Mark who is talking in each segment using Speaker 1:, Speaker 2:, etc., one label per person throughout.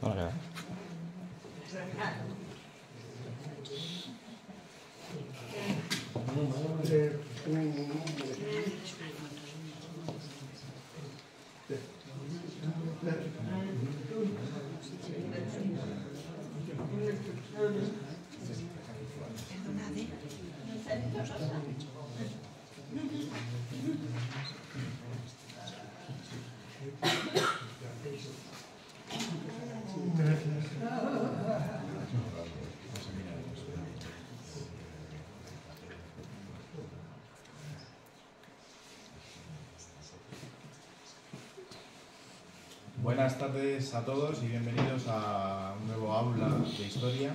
Speaker 1: Hola.
Speaker 2: Buenas tardes a todos y bienvenidos a un nuevo aula de historia.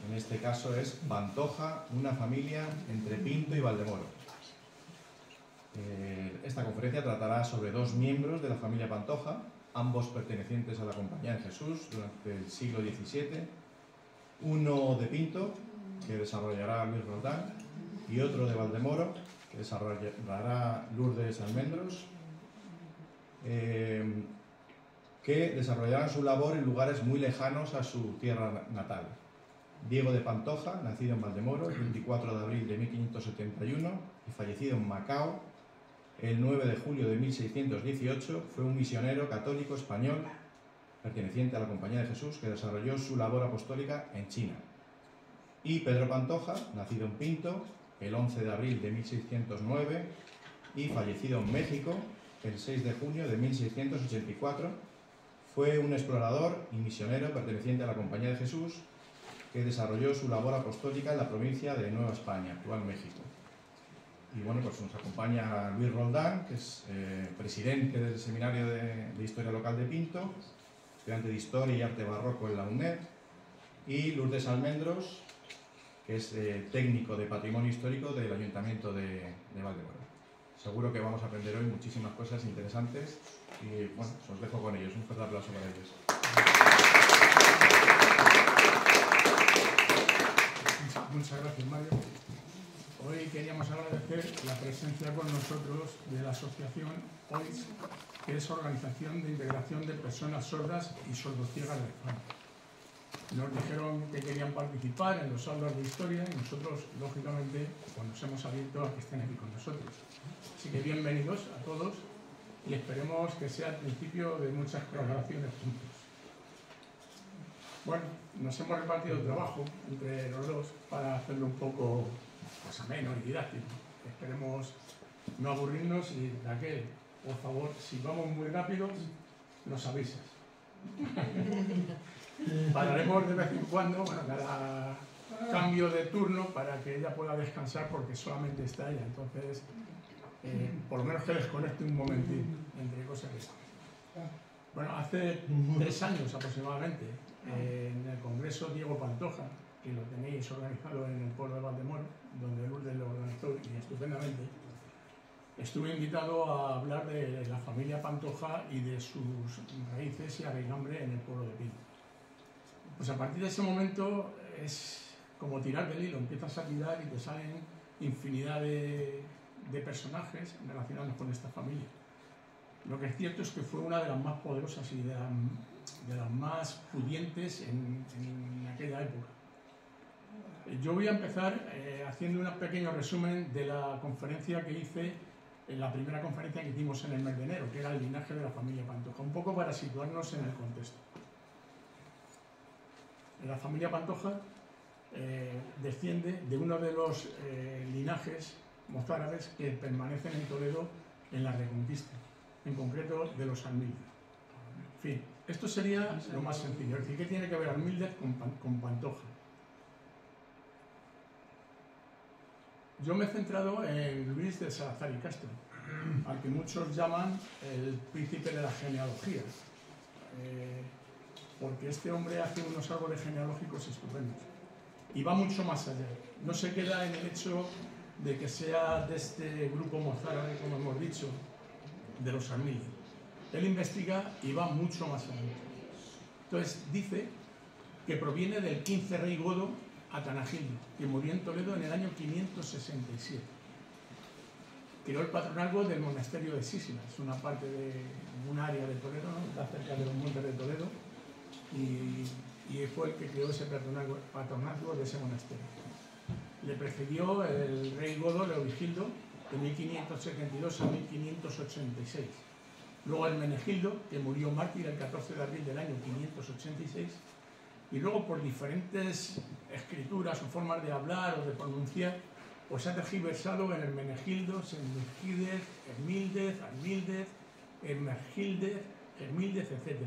Speaker 2: En este caso es Pantoja, una familia entre Pinto y Valdemoro. Esta conferencia tratará sobre dos miembros de la familia Pantoja, ambos pertenecientes a la Compañía de Jesús durante el siglo XVII. Uno de Pinto, que desarrollará Luis Roldán, y otro de Valdemoro, que desarrollará Lourdes Almendros, que desarrollarán su labor en lugares muy lejanos a su tierra natal. Diego de Pantoja, nacido en Valdemoro el 24 de abril de 1571 y fallecido en Macao el 9 de julio de 1618, fue un misionero católico español perteneciente a la Compañía de Jesús que desarrolló su labor apostólica en China. Y Pedro Pantoja, nacido en Pinto el 11 de abril de 1609 y fallecido en México el 6 de junio de 1684, fue un explorador y misionero perteneciente a la Compañía de Jesús que desarrolló su labor apostólica en la provincia de Nueva España, actual México. Y bueno, pues nos acompaña Luis Roldán, que es presidente del Seminario de Historia Local de Pinto, estudiante de Historia y Arte Barroco en la UNED, y Lourdes Almendros, que es técnico de Patrimonio Histórico del Ayuntamiento de Valdemoro. Seguro que vamos a aprender hoy muchísimas cosas interesantes y bueno, os dejo con ellos. Un fuerte aplauso para ellos.
Speaker 3: Muchas gracias, Mario. Hoy queríamos agradecer la presencia con nosotros de la asociación OIS, que es Organización de Integración de Personas Sordas y Sordociegas de España. Nos dijeron que querían participar en los aulas de historia y nosotros, lógicamente, pues nos hemos abierto a que estén aquí con nosotros. Así que bienvenidos a todos y esperemos que sea el principio de muchas colaboraciones juntos. Bueno, nos hemos repartido el trabajo entre los dos para hacerlo un poco pues, ameno y didáctico. Esperemos no aburrirnos y, Raquel, por favor, si vamos muy rápidos, nos avisas. Pararemos de vez en cuando, bueno, cada cambio de turno para que ella pueda descansar porque solamente está ella. Entonces, por lo menos que desconecte un momentín entre cosas que están. Bueno, hace 3 años aproximadamente, en el Congreso Diego Pantoja, que lo tenéis organizado en el pueblo de Valdemoro, donde Lourdes lo organizó y estupendamente, estuve invitado a hablar de la familia Pantoja y de sus raíces y arraigambre en el pueblo de Pinto. Pues a partir de ese momento es como tirar del hilo, empiezas a tirar y te salen infinidad de personajes relacionados con esta familia. Lo que es cierto es que fue una de las más poderosas y de las más pudientes en aquella época. Yo voy a empezar haciendo un pequeño resumen de la conferencia que hice, en la primera conferencia que hicimos en el mes de enero, que era el linaje de la familia Pantoja, un poco para situarnos en el contexto. La familia Pantoja desciende de uno de los linajes mozárabes que permanecen en Toledo en la Reconquista, en concreto de los Almílder. En fin, esto sería lo más sencillo. Es decir, ¿qué tiene que ver Almílder con Pantoja? Yo me he centrado en Luis de Salazar y Castro, al que muchos llaman el príncipe de la genealogía, porque este hombre hace unos árboles genealógicos estupendos y va mucho más allá. No se queda en el hecho de que sea de este grupo mozárabe, como hemos dicho, de los Almílder. Él investiga y va mucho más allá. Entonces dice que proviene del 15 rey godo Atanagildo, que murió en Toledo en el año 567. Creó el patronazgo del monasterio de Sísila, es una parte de un área de Toledo, ¿no? Está cerca de los montes de Toledo, y fue el que creó ese patronazgo de ese monasterio. Le precedió el rey godo Leovigildo de 1572 a 1586. Luego Hermenegildo, que murió mártir el 14 de abril del año 586, y luego por diferentes escrituras o formas de hablar o de pronunciar, pues se ha tergiversado en Hermenegildo, Hermíldez, Armíldez, Hermíldez, etc.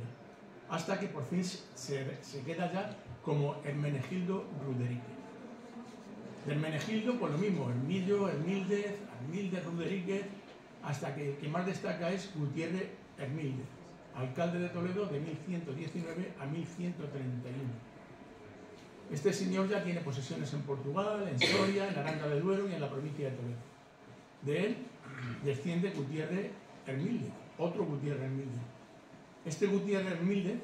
Speaker 3: Hasta que por fin se queda ya como Hermenegildo Ruderique. De Hermenegildo, pues lo mismo, Hermíldez, Ruderique, hasta que el que más destaca es Gutiérrez Hermíldez, alcalde de Toledo de 1119 a 1131. Este señor ya tiene posesiones en Portugal, en Soria, en Aranda de Duero y en la provincia de Toledo. De él desciende Gutiérrez Hermíldez, otro Gutiérrez Hermíldez. Este Gutiérrez Hermíldez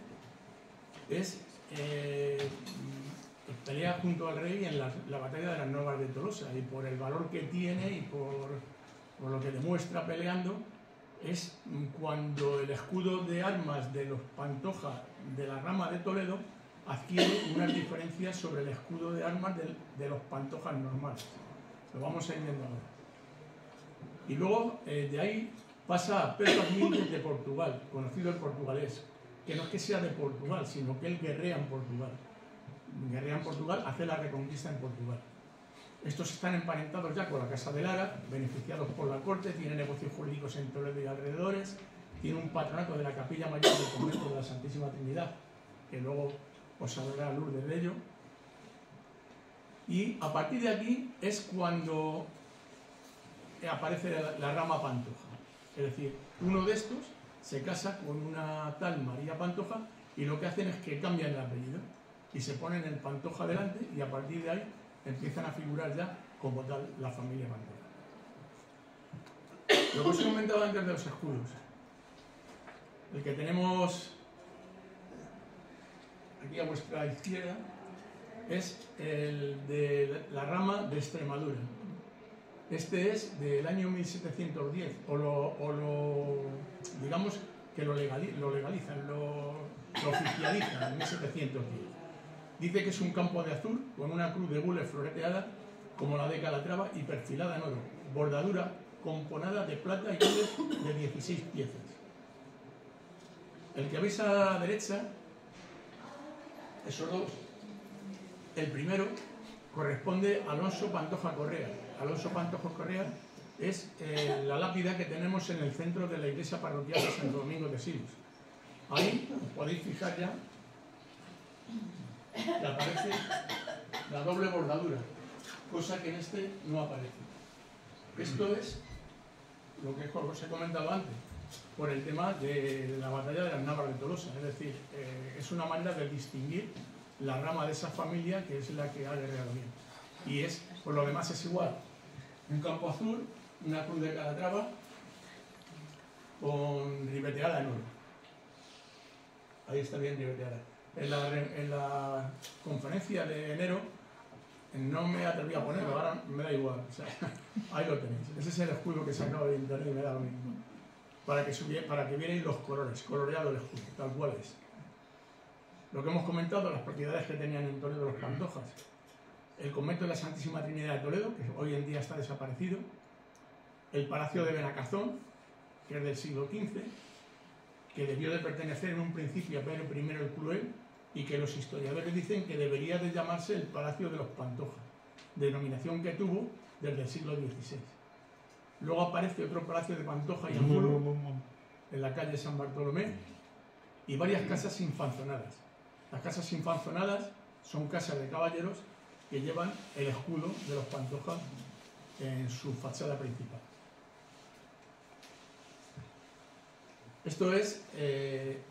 Speaker 3: pelea junto al rey en la batalla de las Novas de Tolosa, y por el valor que tiene y por lo que demuestra peleando, es cuando el escudo de armas de los Pantoja de la rama de Toledo adquiere unas diferencias sobre el escudo de armas de los Pantojas normales. Lo vamos a ir viendo ahora. Y luego de ahí pasa a Pedro Hermíldez de Portugal, conocido el portugalés, que no es que sea de Portugal, sino que él guerrea en Portugal. Guerrea en Portugal, hace la reconquista en Portugal. Estos están emparentados ya con la Casa de Lara, beneficiados por la corte, tienen negocios jurídicos en Toledo y alrededores, tiene un patronato de la Capilla Mayor del Convento de la Santísima Trinidad, que luego os hablará Lourdes de ello. Y a partir de aquí es cuando aparece la rama Pantoja. Es decir, uno de estos se casa con una tal María Pantoja y lo que hacen es que cambian el apellido y se ponen el Pantoja delante, y a partir de ahí empiezan a figurar ya como tal la familia Pantoja. Lo que os he comentado antes de los escudos, el que tenemos aquí a vuestra izquierda es el de la rama de Extremadura. Este es del año 1710, digamos que lo legalizan, lo oficializan en 1710. Dice que es un campo de azur con una cruz de gules floreteada como la de Calatrava y perfilada en oro, bordadura componada de plata y gules de 16 piezas. El que veis a la derecha, esos dos, el primero corresponde a Alonso Pantoja Correa. Alonso Pantoja Correa es la lápida que tenemos en el centro de la iglesia parroquial de Santo Domingo de Silos. Ahí os podéis fijar ya que aparece la doble bordadura, cosa que en este no aparece. Esto es lo que os he comentado antes, por el tema de la batalla de las Navas de Tolosa. Es decir, es una manera de distinguir la rama de esa familia que es la que ha guerreado bien. Y es, por lo demás es igual, un campo azul, una cruz de Calatrava con ribeteada en oro. Ahí está bien ribeteada. En la conferencia de enero no me atreví a ponerlo, ahora me da igual, o sea, ahí lo tenéis. Ese es el escudo que sacaba de internet y me da lo mismo. Para que vierais los colores, coloreado el escudo, tal cual es. Lo que hemos comentado, las propiedades que tenían en Toledo los Pantojas. El convento de la Santísima Trinidad de Toledo, que hoy en día está desaparecido. El Palacio de Benacazón, que es del siglo XV, que debió de pertenecer en un principio a Pedro I el Cruel, y que los historiadores dicen que debería de llamarse el Palacio de los Pantoja, denominación que tuvo desde el siglo XVI. Luego aparece otro Palacio de Pantoja y Angulo, en la calle San Bartolomé, y varias casas infanzonadas. Las casas infanzonadas son casas de caballeros que llevan el escudo de los Pantoja en su fachada principal. Esto es en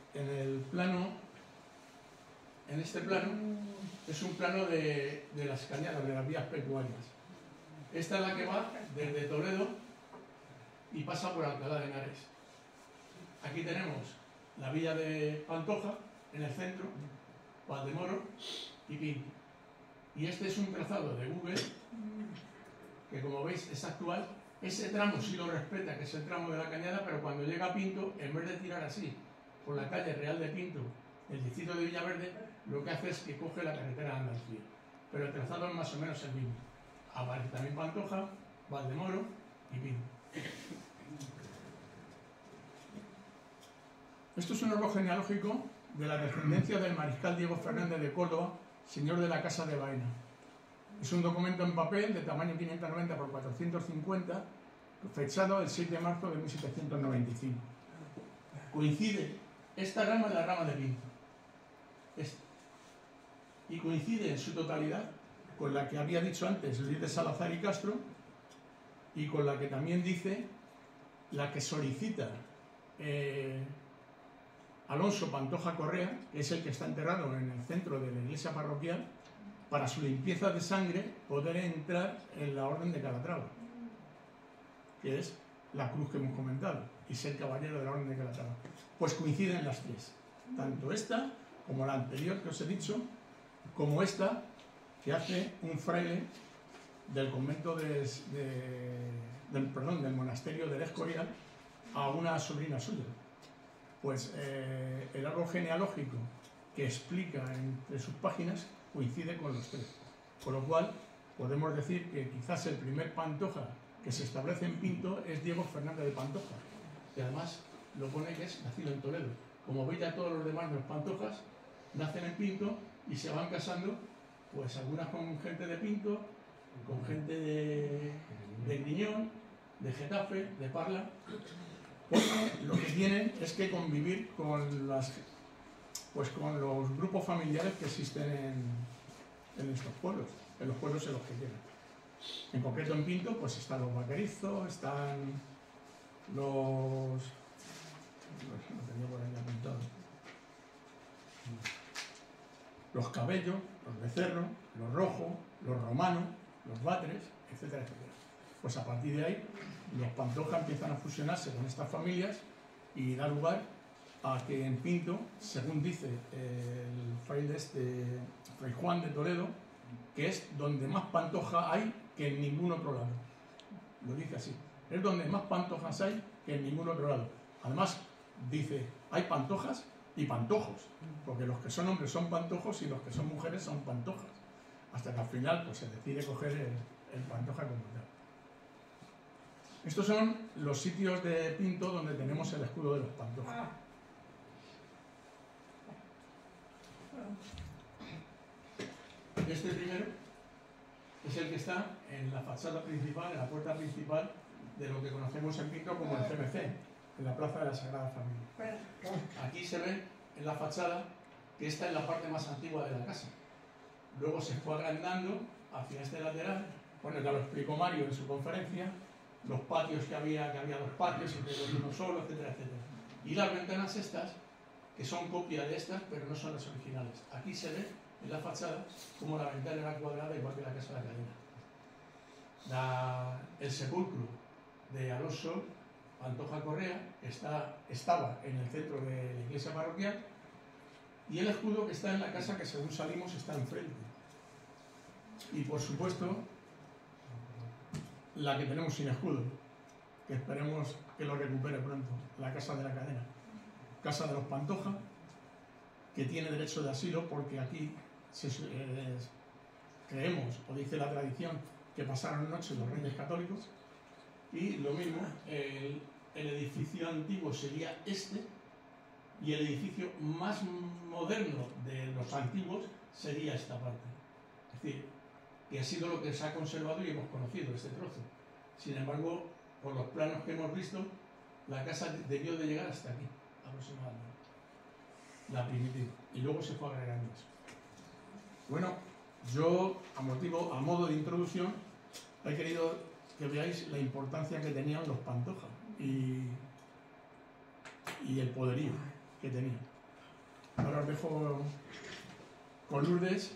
Speaker 3: este plano, es un plano de las cañadas, de las vías pecuarias. Esta es la que va desde Toledo y pasa por Alcalá de Henares. Aquí tenemos la villa de Pantoja, en el centro, Valdemoro y Pinto. Y este es un trazado de Google, que como veis es actual. Ese tramo sí lo respeta, que es el tramo de la cañada, pero cuando llega a Pinto, en vez de tirar así, por la calle Real de Pinto, El distrito de Villaverde lo que hace es que coge la carretera de Andalucía, pero el trazado es más o menos el mismo. Aparece también Pantoja, Valdemoro y Pino. Esto es un árbol genealógico de la descendencia del mariscal Diego Fernández de Córdoba, señor de la Casa de Baena. Es un documento en papel de tamaño 590 por 450, fechado el 6 de marzo de 1795. Coincide esta rama en la rama de Pinto. Y coincide en su totalidad con la que había dicho antes Luis de Salazar y Castro, y con la que también dice la que solicita Alonso Pantoja Correa, que es el que está enterrado en el centro de la iglesia parroquial, para su limpieza de sangre poder entrar en la orden de Calatrava, que es la cruz que hemos comentado, y ser caballero de la orden de Calatrava. Pues coinciden las tres, tanto esta como la anterior que os he dicho, como esta que hace un fraile del convento del monasterio del Escorial a una sobrina suya. Pues el árbol genealógico que explica entre sus páginas coincide con los tres, con lo cual podemos decir que quizás el primer Pantoja que se establece en Pinto es Diego Fernández de Pantoja, que además lo pone que es nacido en Toledo. Como veis, ya todos los demás de los Pantojas nacen en Pinto y se van casando, pues algunas con gente de Pinto, con gente de Griñón, de Getafe, de Parla, porque lo que tienen es que convivir con los grupos familiares que existen en estos pueblos, en los pueblos en los que llegan. En concreto en Pinto pues están los Vaquerizo, están los... lo tenía por ahí apuntado. Los Cabello, los Becerro, los Rojo, los Romano, los Batres, etcétera, etcétera. Pues a partir de ahí los Pantoja empiezan a fusionarse con estas familias y da lugar a que en Pinto, según dice el fraile Fray Juan de Toledo, que es donde más Pantoja hay que en ningún otro lado. Lo dice así. Es donde más Pantojas hay que en ningún otro lado. Además, dice, hay Pantojas y Pantojos, porque los que son hombres son Pantojos y los que son mujeres son Pantojas. Hasta que al final pues, se decide coger el Pantoja como tal. Estos son los sitios de Pinto donde tenemos el escudo de los Pantoja. Este primero es el que está en la fachada principal, en la puerta principal de lo que conocemos en Pinto como el CMC, en la Plaza de la Sagrada Familia. Aquí se ve en la fachada que esta es la parte más antigua de la casa. Luego se fue agrandando hacia este lateral, bueno, ya lo explicó Mario en su conferencia, los patios que había dos patios, entre los uno solo, etcétera, etcétera. Y las ventanas estas, que son copia de estas, pero no son las originales. Aquí se ve en la fachada como la ventana era cuadrada igual que la casa de la cadena. El sepulcro de Alonso Pantoja Correa estaba en el centro de la iglesia parroquial, y el escudo que está en la casa que según salimos está enfrente. Y por supuesto la que tenemos sin escudo, que esperemos que lo recupere pronto, la casa de la cadena, casa de los Pantoja, que tiene derecho de asilo porque aquí creemos, o dice la tradición, que pasaron noche los reyes católicos. Y lo mismo, el edificio antiguo sería este, y el edificio más moderno de los antiguos sería esta parte. Es decir, que ha sido lo que se ha conservado y hemos conocido este trozo. Sin embargo, por los planos que hemos visto, la casa debió de llegar hasta aquí, aproximadamente. La primitiva. Y luego se fue agregando eso. Bueno, yo, a modo de introducción, he querido que veáis la importancia que tenían los Pantoja y el poderío que tenían. Ahora os dejo con Lourdes.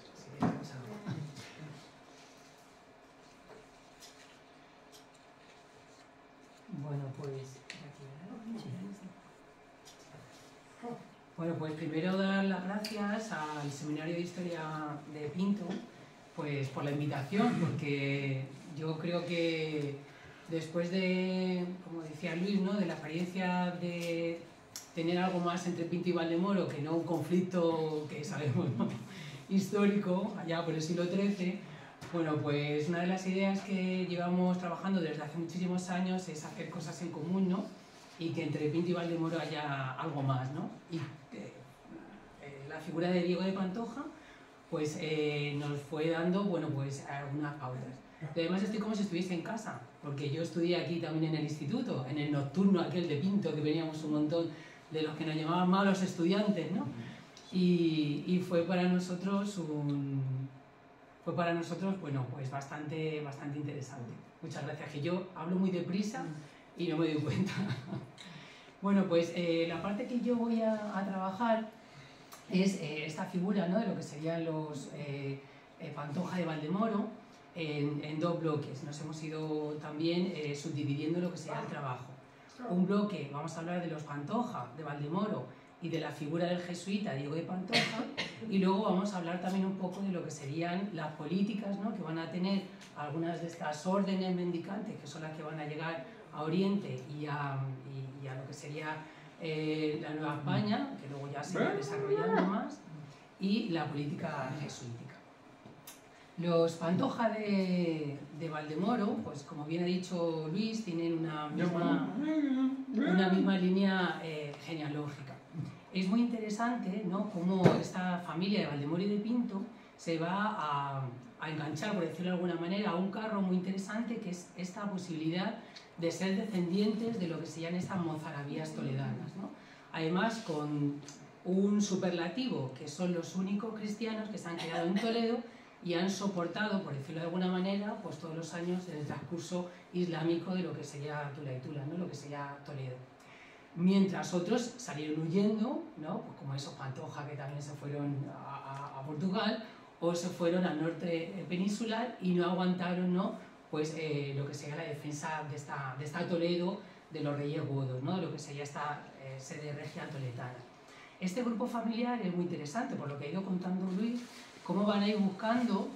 Speaker 1: Bueno, pues primero dar las gracias al Seminario de Historia de Pinto pues por la invitación, porque yo creo que después de, como decía Luis, ¿no?, de la experiencia de tener algo más entre Pinto y Valdemoro que no un conflicto que sabemos, ¿no?, histórico, allá por el siglo XIII, bueno, pues una de las ideas que llevamos trabajando desde hace muchísimos años es hacer cosas en común, ¿no?, y que entre Pinto y Valdemoro haya algo más, ¿no? Y la figura de Diego de Pantoja pues nos fue dando, bueno, pues algunas pautas. Y además estoy como si estuviese en casa, porque yo estudié aquí también en el instituto, en el nocturno aquel de Pinto, que veníamos un montón de los que nos llamaban malos estudiantes, ¿no? Y fue para nosotros bueno, pues bastante interesante. Muchas gracias, que yo hablo muy deprisa y no me doy cuenta. Bueno, pues la parte que yo voy a trabajar es esta figura, ¿no?, de lo que serían los Pantoja de Valdemoro en dos bloques. Nos hemos ido también subdividiendo lo que sería el trabajo. Un bloque, vamos a hablar de los Pantoja de Valdemoro y de la figura del jesuita Diego de Pantoja, y luego vamos a hablar también un poco de lo que serían las políticas, ¿no?, que van a tener algunas de estas órdenes mendicantes, que son las que van a llegar a Oriente y a lo que sería la Nueva España, que luego ya se va desarrollando más, y la política jesuítica. Los Pantoja de Valdemoro, pues como bien ha dicho Luis, tienen una misma línea genealógica. Es muy interesante, ¿no?, cómo esta familia de Valdemoro y de Pinto se va a enganchar, por decirlo de alguna manera, a un carro muy interesante, que es esta posibilidad de ser descendientes de lo que serían estas mozarabías toledanas, ¿no? Además, con un superlativo, que son los únicos cristianos que se han quedado en Toledo y han soportado, por decirlo de alguna manera, pues todos los años del transcurso islámico de lo que sería Tula y Tula, ¿no?, lo que sería Toledo. Mientras otros salieron huyendo, ¿no?, pues como esos Pantoja que también se fueron a Portugal o se fueron al norte peninsular y no aguantaron, ¿no?, pues lo que sería la defensa de esta Toledo de los reyes godos, ¿no?, de lo que sería esta sede regia toledana. Este grupo familiar es muy interesante, por lo que ha ido contando Luis, cómo van a ir buscando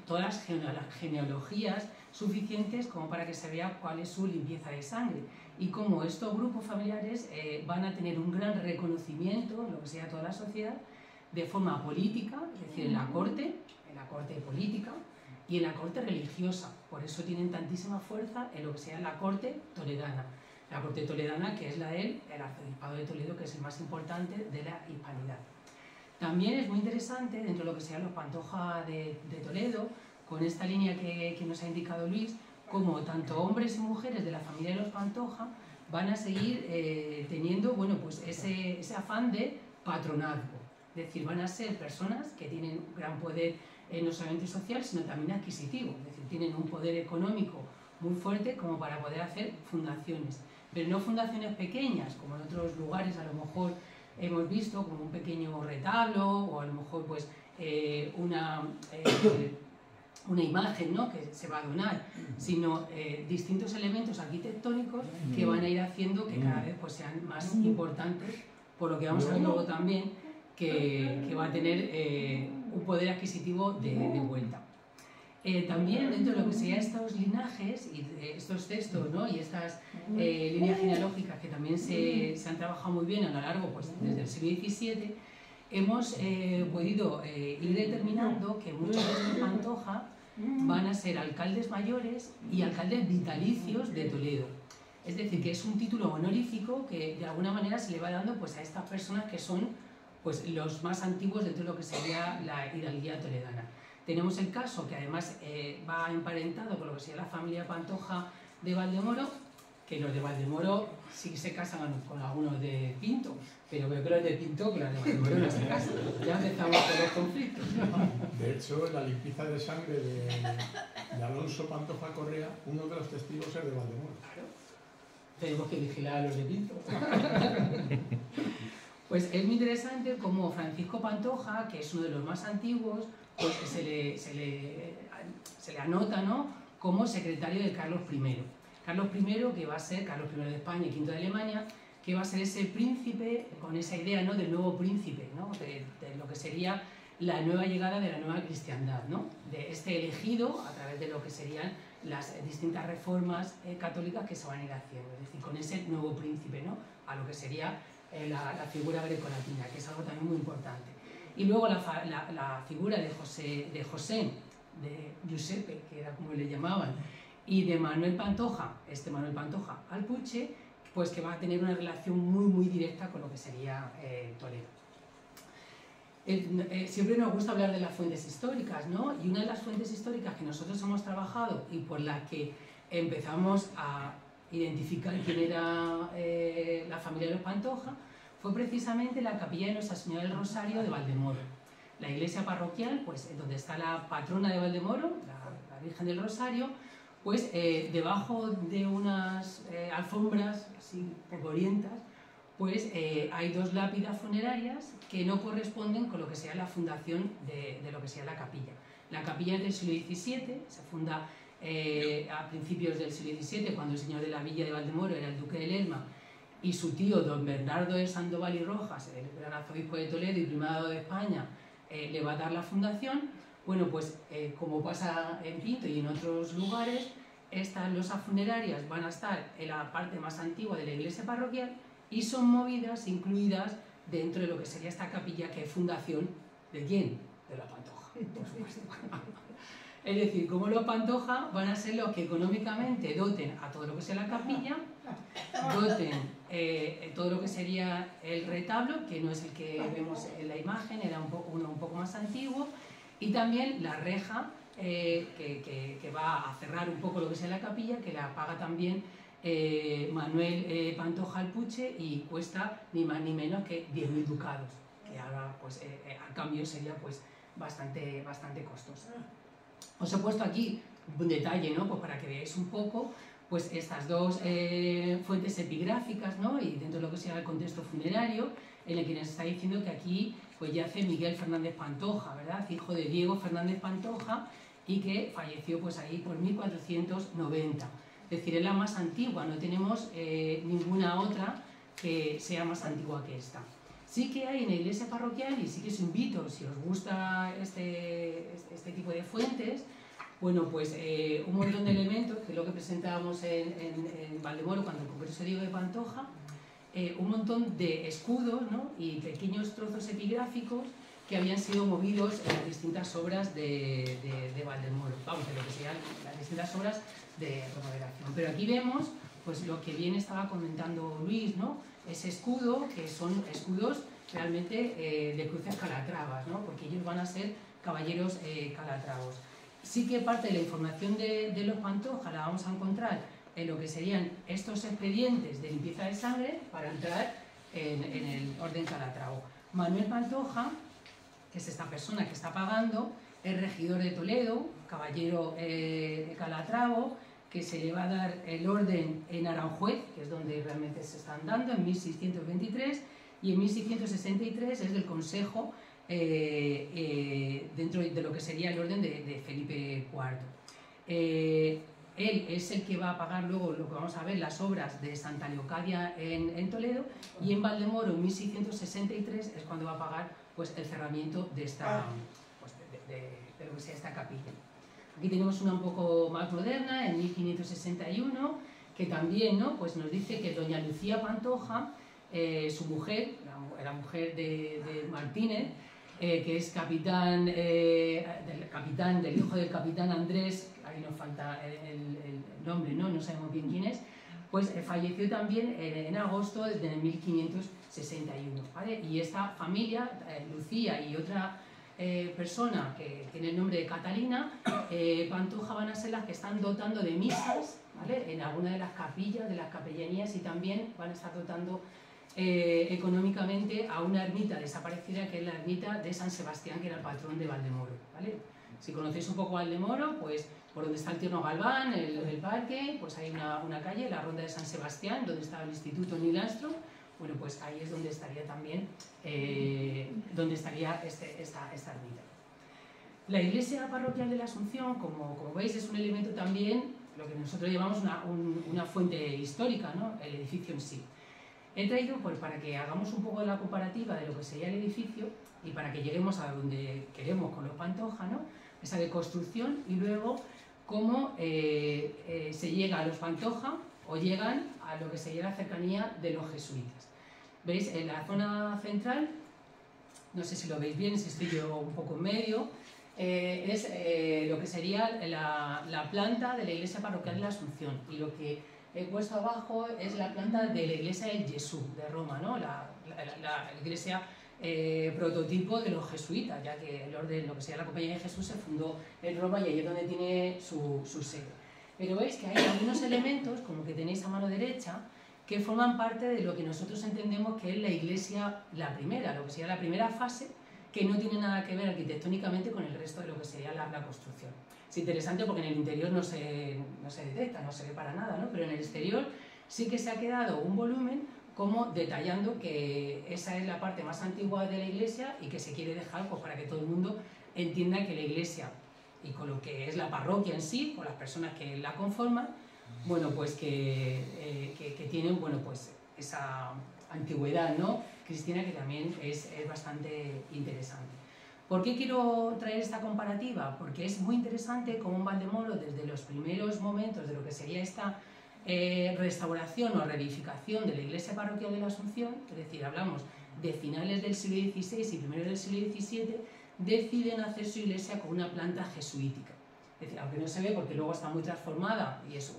Speaker 1: todas las genealogías suficientes como para que se vea cuál es su limpieza de sangre, y cómo estos grupos familiares van a tener un gran reconocimiento en lo que sea toda la sociedad de forma política, es decir, en la corte política y en la corte religiosa. Por eso tienen tantísima fuerza en lo que sea la corte toledana. La corte toledana, que es la del arzobispado de Toledo, que es el más importante de la hispanidad. También es muy interesante, dentro de lo que sean los Pantoja de Toledo, con esta línea que nos ha indicado Luis, como tanto hombres y mujeres de la familia de los Pantoja van a seguir teniendo, bueno, pues ese afán de patronazgo. Es decir, van a ser personas que tienen gran poder no solamente social, sino también adquisitivo. Es decir, tienen un poder económico muy fuerte como para poder hacer fundaciones. Pero no fundaciones pequeñas, como en otros lugares a lo mejor hemos visto, como un pequeño retablo o a lo mejor pues una imagen, ¿no?, que se va a donar, sino distintos elementos arquitectónicos que van a ir haciendo que cada vez pues sean más importantes, por lo que vamos a ver luego también que va a tener un poder adquisitivo de vuelta. También dentro de lo que sean estos linajes y estos textos, ¿no?, y estas líneas genealógicas que también se han trabajado muy bien a lo largo, pues desde el siglo XVII, hemos podido ir determinando que muchos de estos Pantoja van a ser alcaldes mayores y alcaldes vitalicios de Toledo. Es decir, que es un título honorífico que de alguna manera se le va dando pues a estas personas que son pues los más antiguos dentro de lo que sería la hidalguía toledana. Tenemos el caso que además va emparentado con lo que sería la familia Pantoja de Valdemoro, que los de Valdemoro sí se casan con algunos de Pinto, pero veo que los de Pinto con los de Valdemoro no se casan. Ya empezamos con los conflictos.
Speaker 3: De hecho, en la limpieza de sangre de Alonso Pantoja Correa, uno de los testigos es de Valdemoro.
Speaker 1: Claro. Tenemos que vigilar a los de Pinto. Pues es muy interesante como Francisco Pantoja, que es uno de los más antiguos, pues se le anota, ¿no?, como secretario de Carlos I. Carlos I, que va a ser Carlos I de España y V de Alemania, que va a ser ese príncipe, con esa idea, ¿no?, del nuevo príncipe, ¿no?, de lo que sería la nueva llegada de la nueva cristiandad, ¿no?, de este elegido a través de lo que serían las distintas reformas católicas que se van a ir haciendo, es decir, con ese nuevo príncipe, ¿no?, a lo que sería la figura grecolatina, que es algo también muy importante. Y luego la figura de José, de Giuseppe, que era como le llamaban, y de Manuel Pantoja, Manuel Pantoja Alpuche, pues que va a tener una relación muy directa con lo que sería Toledo. Siempre nos gusta hablar de las fuentes históricas, ¿no? Y una de las fuentes históricas que nosotros hemos trabajado y por la que empezamos a identificar quién era la familia de los Pantoja fue precisamente la capilla de Nuestra Señora del Rosario de Valdemoro. La iglesia parroquial, pues donde está la patrona de Valdemoro, la Virgen del Rosario, pues debajo de unas alfombras así polvorientas, pues hay dos lápidas funerarias que no corresponden con lo que sea la fundación de lo que sea la capilla. La capilla es del siglo XVII, se funda a principios del siglo XVII, cuando el señor de la villa de Valdemoro era el duque de Lerma, y su tío, don Bernardo de Sandoval y Rojas, el gran arzobispo de Toledo y primado de España, le va a dar la fundación. Bueno, pues como pasa en Pinto y en otros lugares, estas losas funerarias van a estar en la parte más antigua de la iglesia parroquial y son movidas, incluidas dentro de lo que sería esta capilla, que es fundación ¿de quién? De los Pantoja, por supuesto. Es decir, como los Pantoja van a ser los que económicamente doten a todo lo que sea la capilla, doten todo lo que sería el retablo, que no es el que vemos en la imagen, era uno un poco más antiguo, y también la reja que va a cerrar un poco lo que sea la capilla, que la paga también Manuel Pantoja Alpuche, y cuesta ni más ni menos que 10.000 ducados, que ahora pues a cambio sería pues bastante costoso. Os he puesto aquí un detalle, ¿no? Pues para que veáis un poco pues estas dos fuentes epigráficas, ¿no? Y dentro de lo que sea el contexto funerario, en el que nos está diciendo que aquí pues yace Miguel Fernández Pantoja, ¿verdad? Hijo de Diego Fernández Pantoja, y que falleció pues ahí por 1490. Es decir, es la más antigua, no tenemos ninguna otra que sea más antigua que esta. Sí que hay en la iglesia parroquial, y sí que os invito, si os gusta este tipo de fuentes, bueno, pues un montón de elementos, que es lo que presentábamos en Valdemoro cuando el Congreso Diego de Pantoja, un montón de escudos, ¿no? Y pequeños trozos epigráficos que habían sido movidos en las distintas obras de Valdemoro, vamos, de lo que serían las distintas obras de remodelación. Pero aquí vemos pues lo que bien estaba comentando Luis, ¿no? Ese escudo, que son escudos realmente de cruces calatravas, ¿no? Porque ellos van a ser caballeros calatravos. Sí que parte de la información de los Pantoja la vamos a encontrar en lo que serían estos expedientes de limpieza de sangre para entrar en el orden calatravo. Manuel Pantoja, que es esta persona que está pagando, es regidor de Toledo, caballero calatravo, que se le va a dar el orden en Aranjuez, que es donde realmente se están dando, en 1623, y en 1663 es del Consejo dentro de lo que sería el orden de Felipe IV. Él es el que va a pagar luego lo que vamos a ver, las obras de Santa Leocadia en Toledo, y en Valdemoro en 1663 es cuando va a pagar pues, el cerramiento de esta, pues, de lo que sea esta capilla. Aquí tenemos una un poco más moderna, en 1561, que también, ¿no? Pues nos dice que doña Lucía Pantoja, su mujer, la mujer de Martínez, que es capitán del hijo del capitán Andrés, ahí nos falta el nombre, no sabemos bien quién es, pues falleció también en agosto de 1561, ¿vale? Y esta familia, Lucía y otra persona que tiene el nombre de Catalina Pantoja, van a ser las que están dotando de misas, ¿vale? En alguna de las capillas, de las capellanías, y también van a estar dotando económicamente a una ermita desaparecida, que es la ermita de San Sebastián, que era el patrón de Valdemoro, ¿vale? Si conocéis un poco Valdemoro, pues por donde está el Tierno Galván, el parque, pues hay una calle, la Ronda de San Sebastián, donde está el Instituto Nilastro. Bueno, pues ahí es donde estaría también esta ermita. La iglesia parroquial de la Asunción, como veis, es un elemento también, lo que nosotros llamamos una fuente histórica, ¿no? El edificio en sí. He traído pues, para que hagamos un poco de la comparativa de lo que sería el edificio y para que lleguemos a donde queremos con los Pantoja, ¿no? Esa de construcción, y luego cómo se llega a los Pantoja o llegan a lo que sería la cercanía de los jesuitas. ¿Veis? En la zona central, no sé si lo veis bien, si estoy yo un poco en medio, es lo que sería la planta de la iglesia parroquial de la Asunción, y lo que he puesto abajo es la planta de la iglesia del Jesús de Roma, ¿no? la iglesia prototipo de los jesuitas, ya que el orden, lo que sería la Compañía de Jesús, se fundó en Roma y ahí es donde tiene su sede. Pero veis que hay algunos elementos, como que tenéis a mano derecha, que forman parte de lo que nosotros entendemos que es la iglesia, la primera, lo que sería la primera fase, que no tiene nada que ver arquitectónicamente con el resto de lo que sería la construcción. Es interesante porque en el interior no se detecta, no se ve para nada, ¿no? Pero en el exterior sí que se ha quedado un volumen como detallando que esa es la parte más antigua de la iglesia y que se quiere dejar pues, para que todo el mundo entienda que la iglesia, y con lo que es la parroquia en sí, con las personas que la conforman, bueno, pues que tienen, bueno, pues esa antigüedad, ¿no?, cristiana, que también es bastante interesante. ¿Por qué quiero traer esta comparativa? Porque es muy interesante cómo en Valdemoro, desde los primeros momentos de lo que sería esta restauración o reedificación de la iglesia parroquial de la Asunción, es decir, hablamos de finales del siglo XVI y primeros del siglo XVII, deciden hacer su iglesia con una planta jesuítica. Es decir, aunque no se ve porque luego está muy transformada y es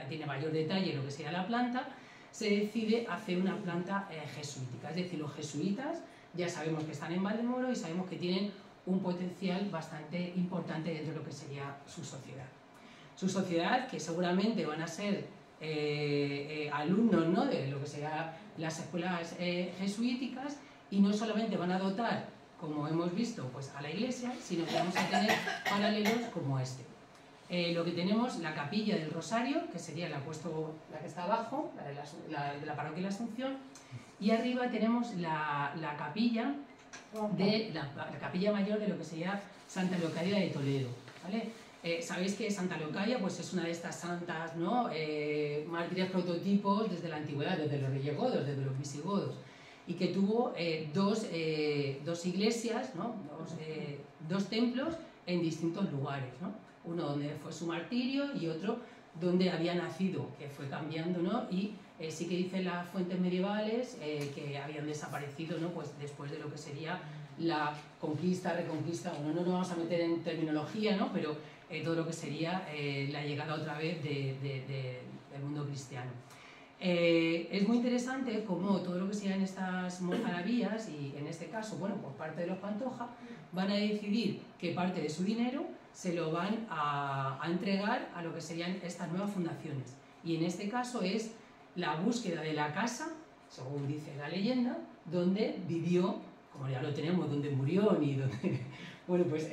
Speaker 1: tiene mayor detalle lo que sería la planta, se decide hacer una planta jesuítica. Es decir, los jesuitas ya sabemos que están en Valdemoro y sabemos que tienen un potencial bastante importante dentro de lo que sería su sociedad. Su sociedad, que seguramente van a ser alumnos, ¿no?, de lo que serían las escuelas jesuíticas, y no solamente van a dotar, como hemos visto, pues a la iglesia, sino que vamos a tener paralelos como este. Lo que tenemos, la capilla del Rosario, que sería la que está abajo, la de la parroquia de la Asunción, y arriba tenemos la capilla la capilla mayor de lo que sería Santa Leocadia de Toledo, ¿vale? Sabéis que Santa Leocadia pues, es una de estas santas, ¿no?, mártires prototipos desde la antigüedad, desde los reyes godos, desde los visigodos, y que tuvo dos iglesias, ¿no?, dos templos en distintos lugares, ¿no?, uno donde fue su martirio y otro donde había nacido, que fue cambiando, ¿no?, y sí que dicen las fuentes medievales que habían desaparecido, ¿no?, pues después de lo que sería la conquista, reconquista, bueno, no nos vamos a meter en terminología, ¿no?, pero todo lo que sería la llegada otra vez del mundo cristiano. Es muy interesante cómo todo lo que sean estas mozarabillas, y en este caso, bueno, por parte de los Pantoja, van a decidir que parte de su dinero se lo van a entregar a lo que serían estas nuevas fundaciones. Y en este caso es la búsqueda de la casa, según dice la leyenda, donde vivió, como ya lo tenemos, donde murió, ni donde, bueno, pues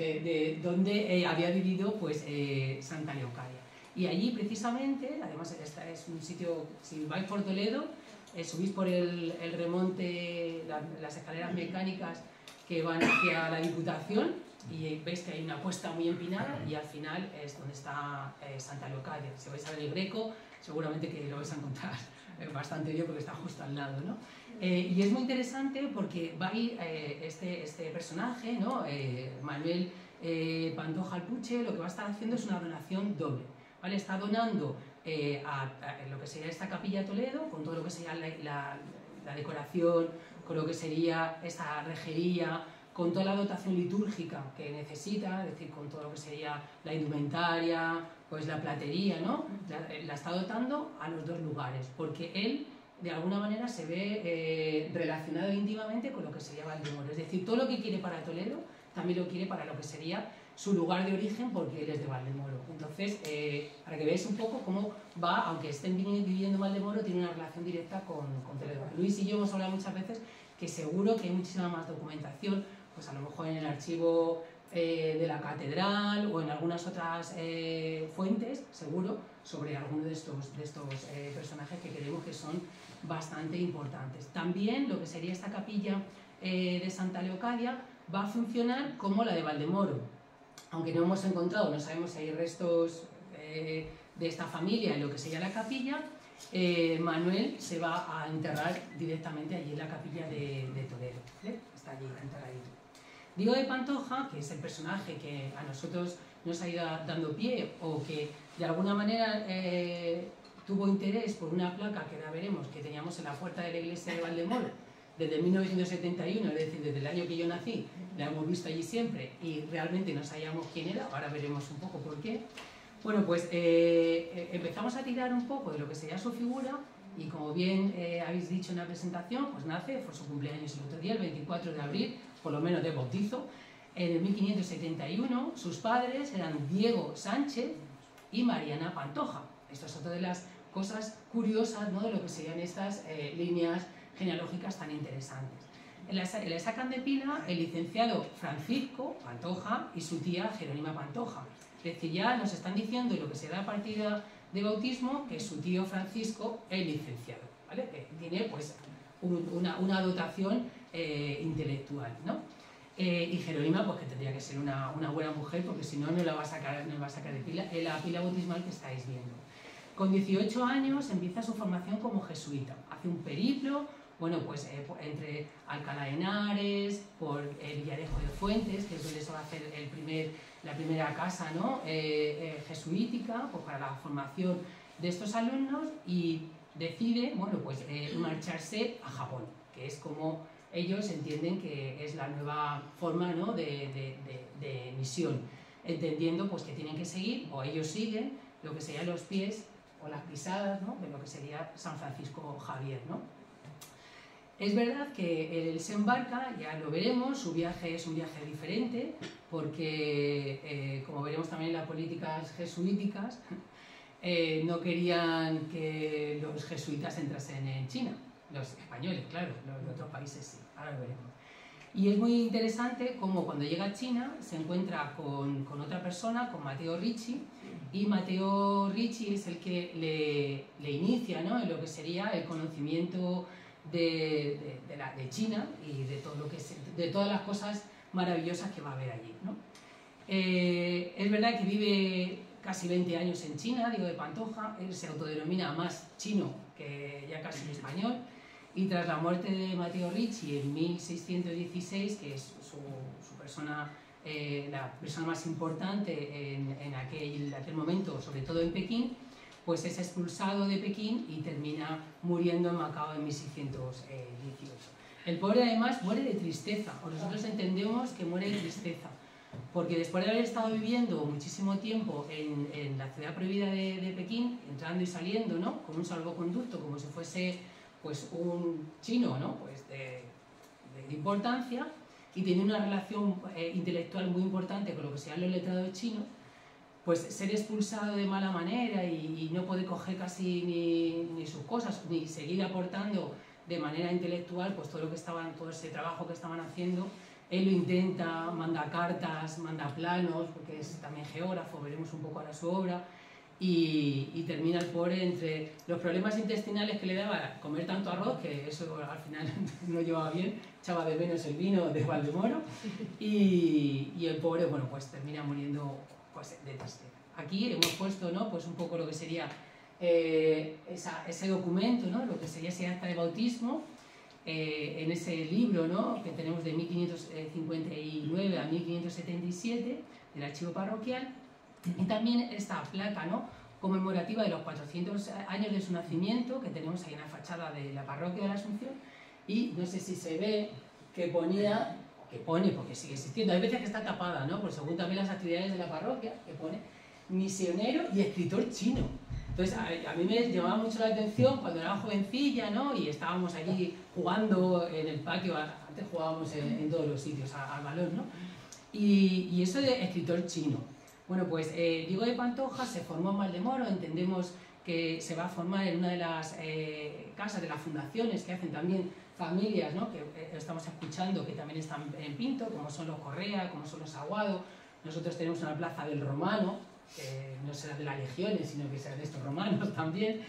Speaker 1: donde había vivido pues, Santa Leocadia. Y allí precisamente, además este es un sitio, si vais por Toledo, subís por el remonte, las escaleras mecánicas que van hacia la Diputación, y veis que hay una cuesta muy empinada y al final es donde está Santa Leocadia. Si vais a ver el Greco, seguramente que lo vais a encontrar bastante bien porque está justo al lado, ¿no? Y es muy interesante porque va a ir este personaje, ¿no?, Manuel Pantoja Alpuche, lo que va a estar haciendo es una donación doble, ¿vale? Está donando a lo que sería esta capilla de Toledo, con todo lo que sería la decoración, con lo que sería esta rejería, con toda la dotación litúrgica que necesita, es decir, con todo lo que sería la indumentaria, pues la platería, ¿no? La está dotando a los dos lugares, porque él, de alguna manera, se ve relacionado íntimamente con lo que sería Valdemoro. Es decir, todo lo que quiere para Toledo, también lo quiere para lo que sería su lugar de origen, porque él es de Valdemoro. Entonces, para que veáis un poco cómo va, aunque estén viviendo en Valdemoro, tiene una relación directa con Toledo. Luis y yo hemos hablado muchas veces que seguro que hay muchísima más documentación, pues a lo mejor en el archivo de la catedral o en algunas otras fuentes, seguro, sobre alguno de estos personajes que creemos que son bastante importantes. También lo que sería esta capilla de Santa Leocadia va a funcionar como la de Valdemoro, aunque no hemos encontrado, no sabemos si hay restos de esta familia en lo que sería la capilla. Manuel se va a enterrar directamente allí en la capilla de Toledo, ¿eh? Está allí enterradito. Diego de Pantoja, que es el personaje que a nosotros nos ha ido dando pie, o que de alguna manera tuvo interés por una placa que ahora veremos que teníamos en la puerta de la iglesia de Valdemoro desde 1971, es decir, desde el año que yo nací, la hemos visto allí siempre y realmente no sabíamos quién era, ahora veremos un poco por qué. Bueno, pues empezamos a tirar un poco de lo que sería su figura y como bien habéis dicho en la presentación, pues nace, fue su cumpleaños el otro día, el 24 de abril, por lo menos de bautizo, en el 1571. Sus padres eran Diego Sánchez y Mariana Pantoja. Esto es otra de las cosas curiosas, ¿no?, de lo que serían estas líneas genealógicas tan interesantes. Le sacan de pila el licenciado Francisco Pantoja y su tía Jerónima Pantoja. Es decir, ya nos están diciendo en lo que se da partida de bautismo que su tío Francisco es licenciado, ¿vale? Que tiene pues una dotación intelectual, ¿no? Y Jerónima, pues que tendría que ser una buena mujer, porque si no, no la va a sacar de pila, la pila bautismal que estáis viendo. Con 18 años empieza su formación como jesuita. Hace un periplo, bueno, pues entre Alcalá de Henares, por Villarejo de Fuentes, que es donde se va a hacer la primera casa, ¿no?, jesuítica, pues para la formación de estos alumnos, y decide, bueno, pues marcharse a Japón, que es como ellos entienden que es la nueva forma, ¿no?, de misión, entendiendo pues que tienen que seguir, o ellos siguen, lo que serían los pies o las pisadas, ¿no?, de lo que sería San Francisco Javier, ¿no? Es verdad que él se embarca, ya lo veremos, su viaje es un viaje diferente, porque como veremos también en las políticas jesuíticas, no querían que los jesuitas entrasen en China, los españoles, claro, los de otros países sí, ahora lo veremos. Y es muy interesante cómo cuando llega a China se encuentra con otra persona, con Matteo Ricci, y Matteo Ricci es el que le inicia, ¿no?, en lo que sería el conocimiento de China y de todo lo que de todas las cosas maravillosas que va a haber allí, ¿no? Es verdad que vive casi 20 años en China, Diego de Pantoja. Él se autodenomina más chino que ya casi español, y tras la muerte de Matteo Ricci en 1616, que es su persona, la persona más importante en aquel momento, sobre todo en Pekín, pues es expulsado de Pekín y termina muriendo en Macao en 1618. El pobre además muere de tristeza, o nosotros entendemos que muere de tristeza, porque después de haber estado viviendo muchísimo tiempo en la ciudad prohibida de Pekín, entrando y saliendo, ¿no?, con un salvoconducto, como si fuese pues un chino, ¿no?, pues de importancia, y tiene una relación intelectual muy importante con lo que sean los letrados chinos, pues ser expulsado de mala manera y no poder coger casi ni sus cosas, ni seguir aportando de manera intelectual pues todo ese trabajo que estaban haciendo. Él lo intenta, manda cartas, manda planos, porque es también geógrafo, veremos un poco ahora su obra, y termina el pobre entre los problemas intestinales que le daba comer tanto arroz, que eso al final no llevaba bien, echaba de menos el vino de Valdemoro, y el pobre, bueno, pues termina muriendo pues de tristeza. Aquí hemos puesto, ¿no?, pues un poco lo que sería ese documento, ¿no?, lo que sería ese acta de bautismo, en ese libro, ¿no?, que tenemos de 1559 a 1577 del archivo parroquial, y también esta placa, ¿no?, conmemorativa de los 400 años de su nacimiento, que tenemos ahí en la fachada de la parroquia de la Asunción, y no sé si se ve que pone, porque sigue existiendo, hay veces que está tapada, ¿no?, pues según también las actividades de la parroquia, que pone misionero y escritor chino. Entonces a mí me llamaba mucho la atención cuando era jovencilla, ¿no?, y estábamos allí jugando en el patio, antes jugábamos en todos los sitios al balón, ¿no?, y eso de escritor chino. Bueno, pues Diego de Pantoja se formó en Valdemoro, entendemos que se va a formar en una de las casas de las fundaciones que hacen también familias, ¿no?, que estamos escuchando, que también están en Pinto, como son los Correa, como son los Aguado. Nosotros tenemos una plaza del Romano, que no será de las legiones, sino que será de estos romanos también.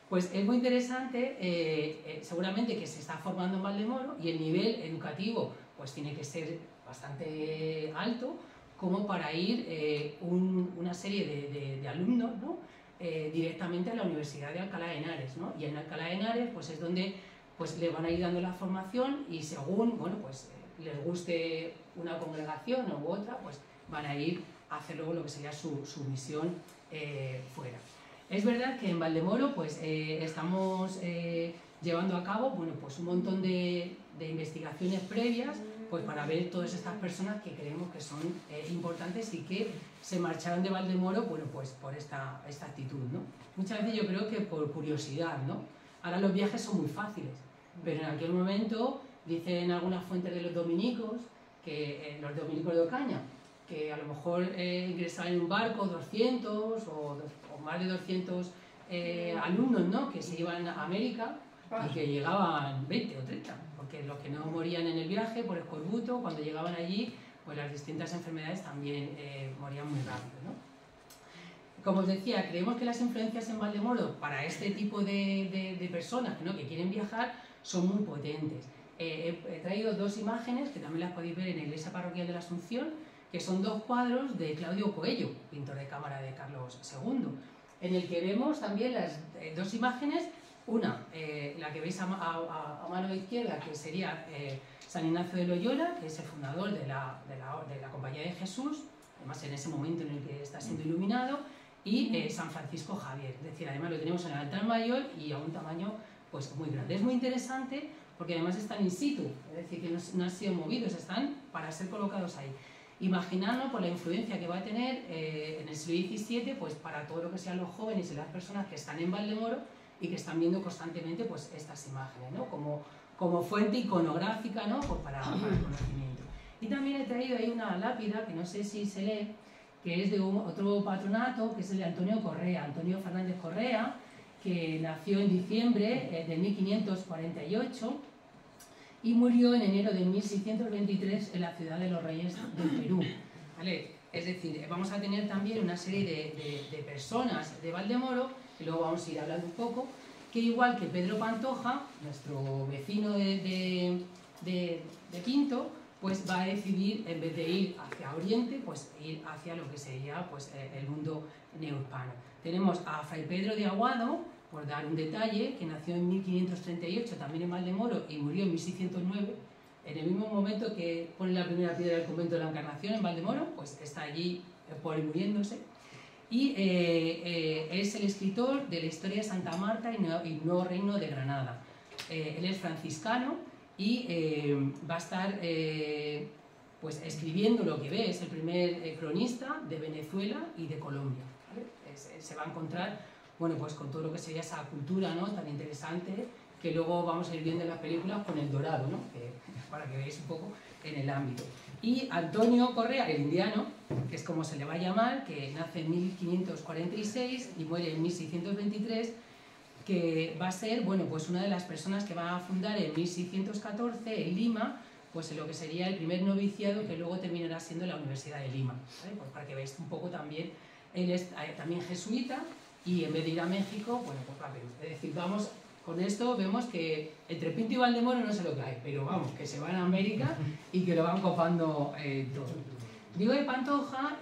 Speaker 1: Pues es muy interesante, seguramente que se está formando en Valdemoro, y el nivel educativo pues tiene que ser bastante alto, como para ir una serie de alumnos, ¿no?, directamente a la Universidad de Alcalá de Henares, ¿no? Y en Alcalá de Henares pues es donde pues le van a ir dando la formación, y según, bueno, pues les guste una congregación u otra, pues van a ir a hacer luego lo que sería su misión fuera. Es verdad que en Valdemoro pues, estamos llevando a cabo bueno, pues un montón de investigaciones previas pues, para ver todas estas personas que creemos que son importantes y que se marcharon de Valdemoro bueno, pues, por esta actitud, ¿no? Muchas veces yo creo que por curiosidad, ¿no? Ahora los viajes son muy fáciles, pero en aquel momento dicen algunas fuentes de los dominicos, que los dominicos de Ocaña, que a lo mejor ingresaban en un barco 200 o más de 200 alumnos, ¿no? Que se iban a América y que llegaban 20 o 30, porque los que no morían en el viaje por escorbuto, cuando llegaban allí, pues las distintas enfermedades también morían muy rápido, ¿no? Como os decía, creemos que las influencias en Valdemoro para este tipo de personas, ¿no? Que quieren viajar son muy potentes. He traído dos imágenes que también las podéis ver en la Iglesia Parroquial de la Asunción, que son dos cuadros de Claudio Coello, pintor de cámara de Carlos II, en el que vemos también las dos imágenes, una, la que veis a mano izquierda, que sería San Ignacio de Loyola, que es el fundador de la Compañía de Jesús, además en ese momento en el que está siendo iluminado, y San Francisco Javier, es decir, además lo tenemos en el altar mayor y a un tamaño pues, muy grande. Es muy interesante porque además están in situ, es decir, que no han sido movidos, están para ser colocados ahí. Imaginarnos por la influencia que va a tener en el siglo XVII pues, para todo lo que sean los jóvenes y las personas que están en Valdemoro y que están viendo constantemente pues, estas imágenes, ¿no? como fuente iconográfica, ¿no? Pues para el conocimiento. Y también he traído ahí una lápida, que no sé si se lee, que es de otro patronato, que es el de Antonio Correa, Antonio Fernández Correa, que nació en diciembre de 1548 y murió en enero de 1623 en la ciudad de los Reyes del Perú, ¿vale? Es decir, vamos a tener también una serie de personas de Valdemoro, que luego vamos a ir hablando un poco, que igual que Pedro Pantoja, nuestro vecino de Pinto, pues va a decidir, en vez de ir hacia Oriente, pues ir hacia lo que sería pues, el mundo neohispano. Tenemos a Fray Pedro de Aguado, por dar un detalle, que nació en 1538, también en Valdemoro, y murió en 1609, en el mismo momento que pone la primera piedra del convento de la Encarnación en Valdemoro, pues está allí por ahí muriéndose. Y es el escritor de la historia de Santa Marta y Nuevo Reino de Granada. Él es franciscano y va a estar pues, escribiendo lo que ve, es el primer cronista de Venezuela y de Colombia, ¿vale? Se va a encontrar bueno, pues, con todo lo que sería esa cultura, ¿no? Tan interesante que luego vamos a ir viendo en las películas con El Dorado, ¿no? Para que veáis un poco en el ámbito. Y Antonio Correa, el indiano, que es como se le va a llamar, que nace en 1546 y muere en 1623, que va a ser bueno, pues una de las personas que va a fundar en 1614 en Lima, pues en lo que sería el primer noviciado que luego terminará siendo la Universidad de Lima, ¿vale? Pues para que veáis un poco también, él es también jesuita y en vez de ir a México, bueno, pues va a Perú. Es decir, vamos, con esto vemos que entre Pinto y Valdemoro no sé lo que hay, pero vamos, que se van a América y que lo van copando todo. Digo de Pantoja,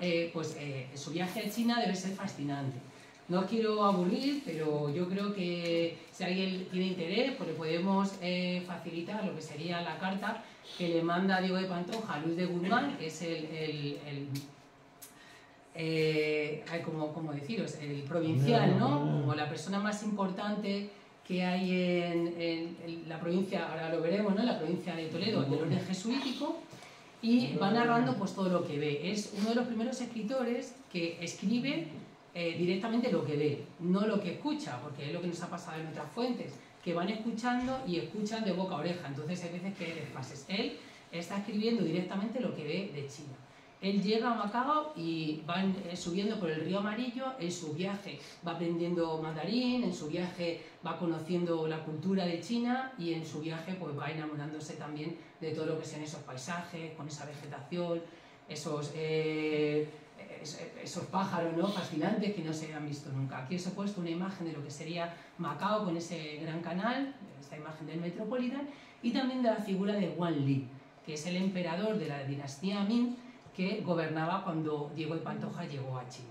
Speaker 1: su viaje a China debe ser fascinante. No quiero aburrir, pero yo creo que si alguien tiene interés, pues le podemos facilitar lo que sería la carta que le manda Diego de Pantoja a Luis de Guzmán, que es ¿cómo deciros? El provincial, ¿no? Como la persona más importante que hay en la provincia, ahora lo veremos, ¿no? En la provincia de Toledo, del orden jesuítico, y va narrando pues, todo lo que ve. Es uno de los primeros escritores que escribe directamente lo que ve, no lo que escucha, porque es lo que nos ha pasado en otras fuentes, que van escuchando y escuchan de boca a oreja, entonces hay veces que hay desfases. Él está escribiendo directamente lo que ve de China. Él llega a Macao y van subiendo por el río Amarillo, en su viaje va aprendiendo mandarín, en su viaje va conociendo la cultura de China y en su viaje pues, va enamorándose también de todo lo que sean esos paisajes, con esa vegetación, esos pájaros, ¿no? Fascinantes que no se han visto nunca. Aquí os he puesto una imagen de lo que sería Macao con ese gran canal, esta imagen del Metropolitan, y también de la figura de Wan Li, que es el emperador de la dinastía Ming, que gobernaba cuando Diego de Pantoja llegó a China.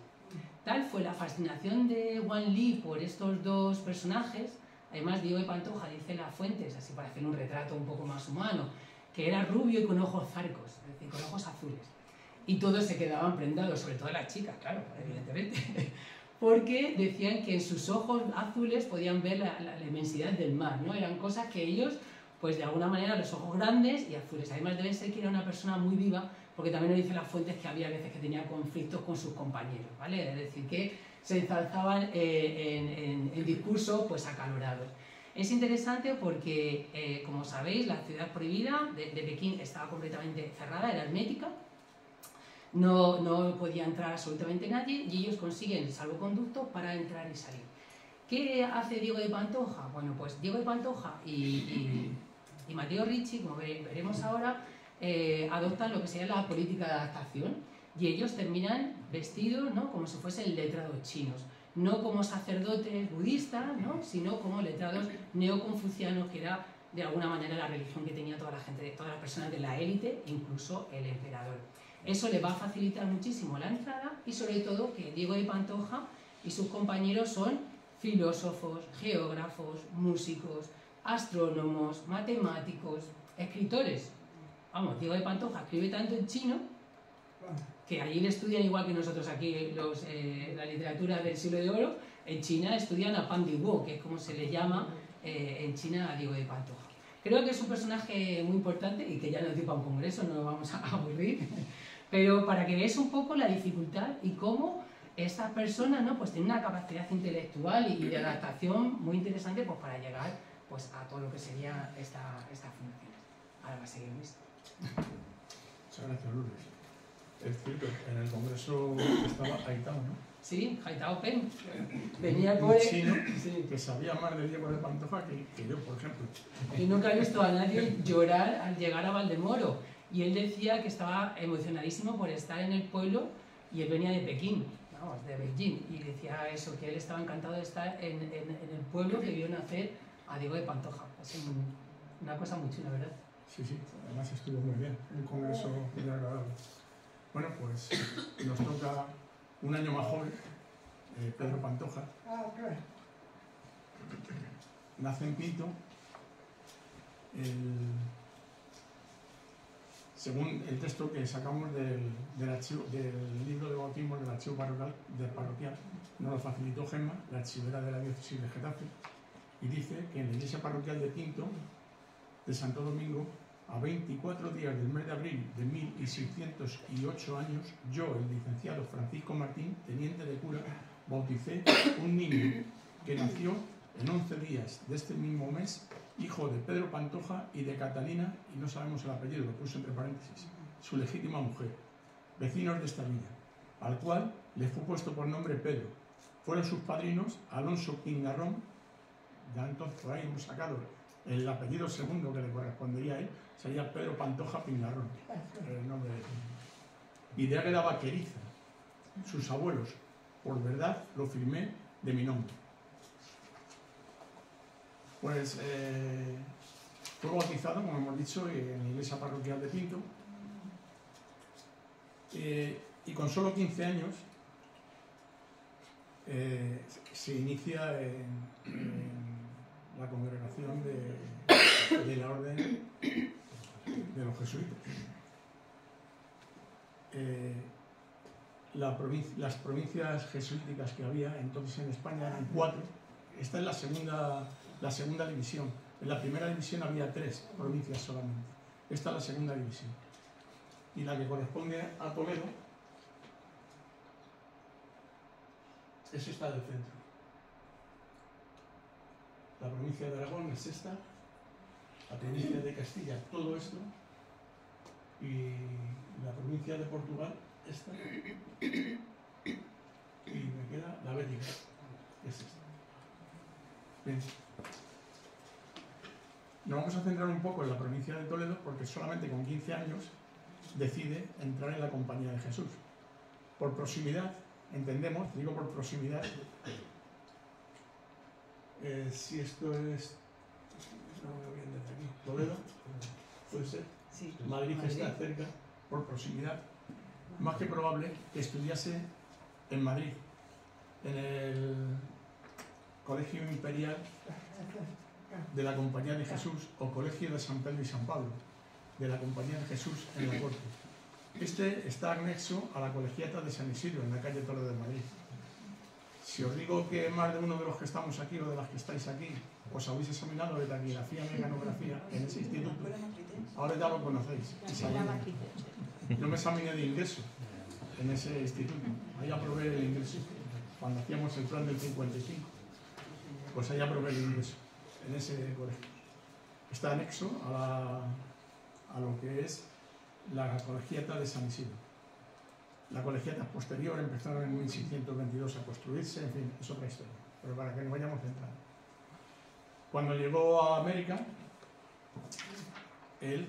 Speaker 1: Tal fue la fascinación de Wan Li por estos dos personajes. Además, Diego de Pantoja dice en las fuentes, así para hacer un retrato un poco más humano, que era rubio y con ojos zarcos, es decir, con ojos azules. Y todos se quedaban prendados, sobre todo las chicas, claro, evidentemente, porque decían que en sus ojos azules podían ver la inmensidad del mar, ¿no? Eran cosas que ellos, pues de alguna manera, los ojos grandes y azules. Además debe ser que era una persona muy viva, porque también nos dicen las fuentes que había veces que tenía conflictos con sus compañeros, ¿vale? Es decir, que se ensalzaban en discursos pues acalorados. Es interesante porque, como sabéis, la ciudad prohibida de Pekín estaba completamente cerrada, era hermética, no podía entrar absolutamente nadie y ellos consiguen el salvoconducto para entrar y salir. ¿Qué hace Diego de Pantoja? Bueno, pues Diego de Pantoja y Matteo Ricci, como veremos ahora, adoptan lo que sería la política de adaptación y ellos terminan vestidos, ¿no?, como si fuesen letrados chinos, no como sacerdotes budistas, ¿no?, sino como letrados neoconfucianos, que era de alguna manera la religión que tenía toda la gente, todas las personas de la élite, incluso el emperador. Eso les va a facilitar muchísimo la entrada y sobre todo que Diego de Pantoja y sus compañeros son filósofos, geógrafos, músicos, astrónomos, matemáticos, escritores. Vamos, Diego de Pantoja escribe tanto en chino que allí le estudian igual que nosotros aquí la literatura del siglo de oro. En China estudian a Pan Di Wo, que es como se le llama en China a Diego de Pantoja. Creo que es un personaje muy importante y que ya nos dio para un congreso, no nos vamos a aburrir, pero para que veáis un poco la dificultad y cómo estas personas, ¿no?, pues tienen una capacidad intelectual y de adaptación muy interesante, pues, para llegar, pues, a todo lo que sería esta fundación. Ahora va a seguir Luis.
Speaker 3: Muchas gracias, Lourdes. Es cierto, en el congreso estaba Haitao, ¿no?
Speaker 1: Sí, Haitao Pen. Venía
Speaker 3: un chino
Speaker 1: sí,
Speaker 3: que sabía más de Diego de Pantoja que yo, por ejemplo.
Speaker 1: y nunca he visto a nadie llorar al llegar a Valdemoro. Y él decía que estaba emocionadísimo por estar en el pueblo, y él venía de Pekín, vamos, de Beijing, y decía eso, que él estaba encantado de estar en el pueblo que vio nacer a Diego de Pantoja. Es una cosa muy chula, ¿verdad?
Speaker 3: Sí, sí, además estuvo muy bien, un congreso muy agradable. Bueno, pues nos toca un año más joven, Pedro Pantoja. Nace en Pinto, según el texto que sacamos del libro de bautismo del archivo parroquial, nos lo facilitó Gemma, la archivera de la diócesis de Getafe, y dice que en la iglesia parroquial de Pinto, de Santo Domingo, a 24 días del mes de abril de 1608 años, yo, el licenciado Francisco Martín, teniente de cura, bauticé un niño que nació en 11 días de este mismo mes, hijo de Pedro Pantoja y de Catalina, y no sabemos el apellido, lo puso entre paréntesis, su legítima mujer, vecinos de esta villa, al cual le fue puesto por nombre Pedro. Fueron sus padrinos Alonso Pingarrón, ya entonces por ahí hemos sacado el apellido segundo que le correspondería a él, sería Pedro Pantoja Pingarrón, el nombre de él. Y de Águeda Vaqueriza, sus abuelos, por verdad lo firmé de mi nombre. Pues fue bautizado, como hemos dicho, en la iglesia parroquial de Pinto, y con solo 15 años se inicia en la congregación de la orden de los jesuitas. Las provincias jesuíticas que había entonces en España eran 4. Esta es la segunda división. En la primera división había 3 provincias solamente. Esta es la segunda división. Y la que corresponde a Toledo es esta del centro. La provincia de Aragón es esta, la provincia de Castilla, todo esto, y la provincia de Portugal, esta, y me queda la Bélgica, es esta. Bien. Nos vamos a centrar un poco en la provincia de Toledo porque solamente con 15 años decide entrar en la Compañía de Jesús. Por proximidad, entendemos, digo por proximidad, si esto es, no me voy desde aquí, Toledo, puede ser,
Speaker 1: Sí.
Speaker 3: Madrid está cerca, por proximidad, más que probable que estudiase en Madrid, en el Colegio Imperial de la Compañía de Jesús o Colegio de San Pedro y San Pablo, de la Compañía de Jesús en la Corte. Este está anexo a la Colegiata de San Isidro, en la calle Toledo de Madrid. Si os digo que más de uno de los que estamos aquí o de las que estáis aquí os habéis examinado de taquigrafía y mecanografía en ese instituto, ahora ya lo conocéis. Yo me examiné de ingreso en ese instituto, ahí aprobé el ingreso, cuando hacíamos el plan del 55, pues ahí aprobé el ingreso, en ese colegio. Está anexo a lo que es la colegiata de San Isidro. La colegiata posterior empezaron en 1622 a construirse, en fin, es otra historia, pero para que nos vayamos centrando. Cuando llegó a América, él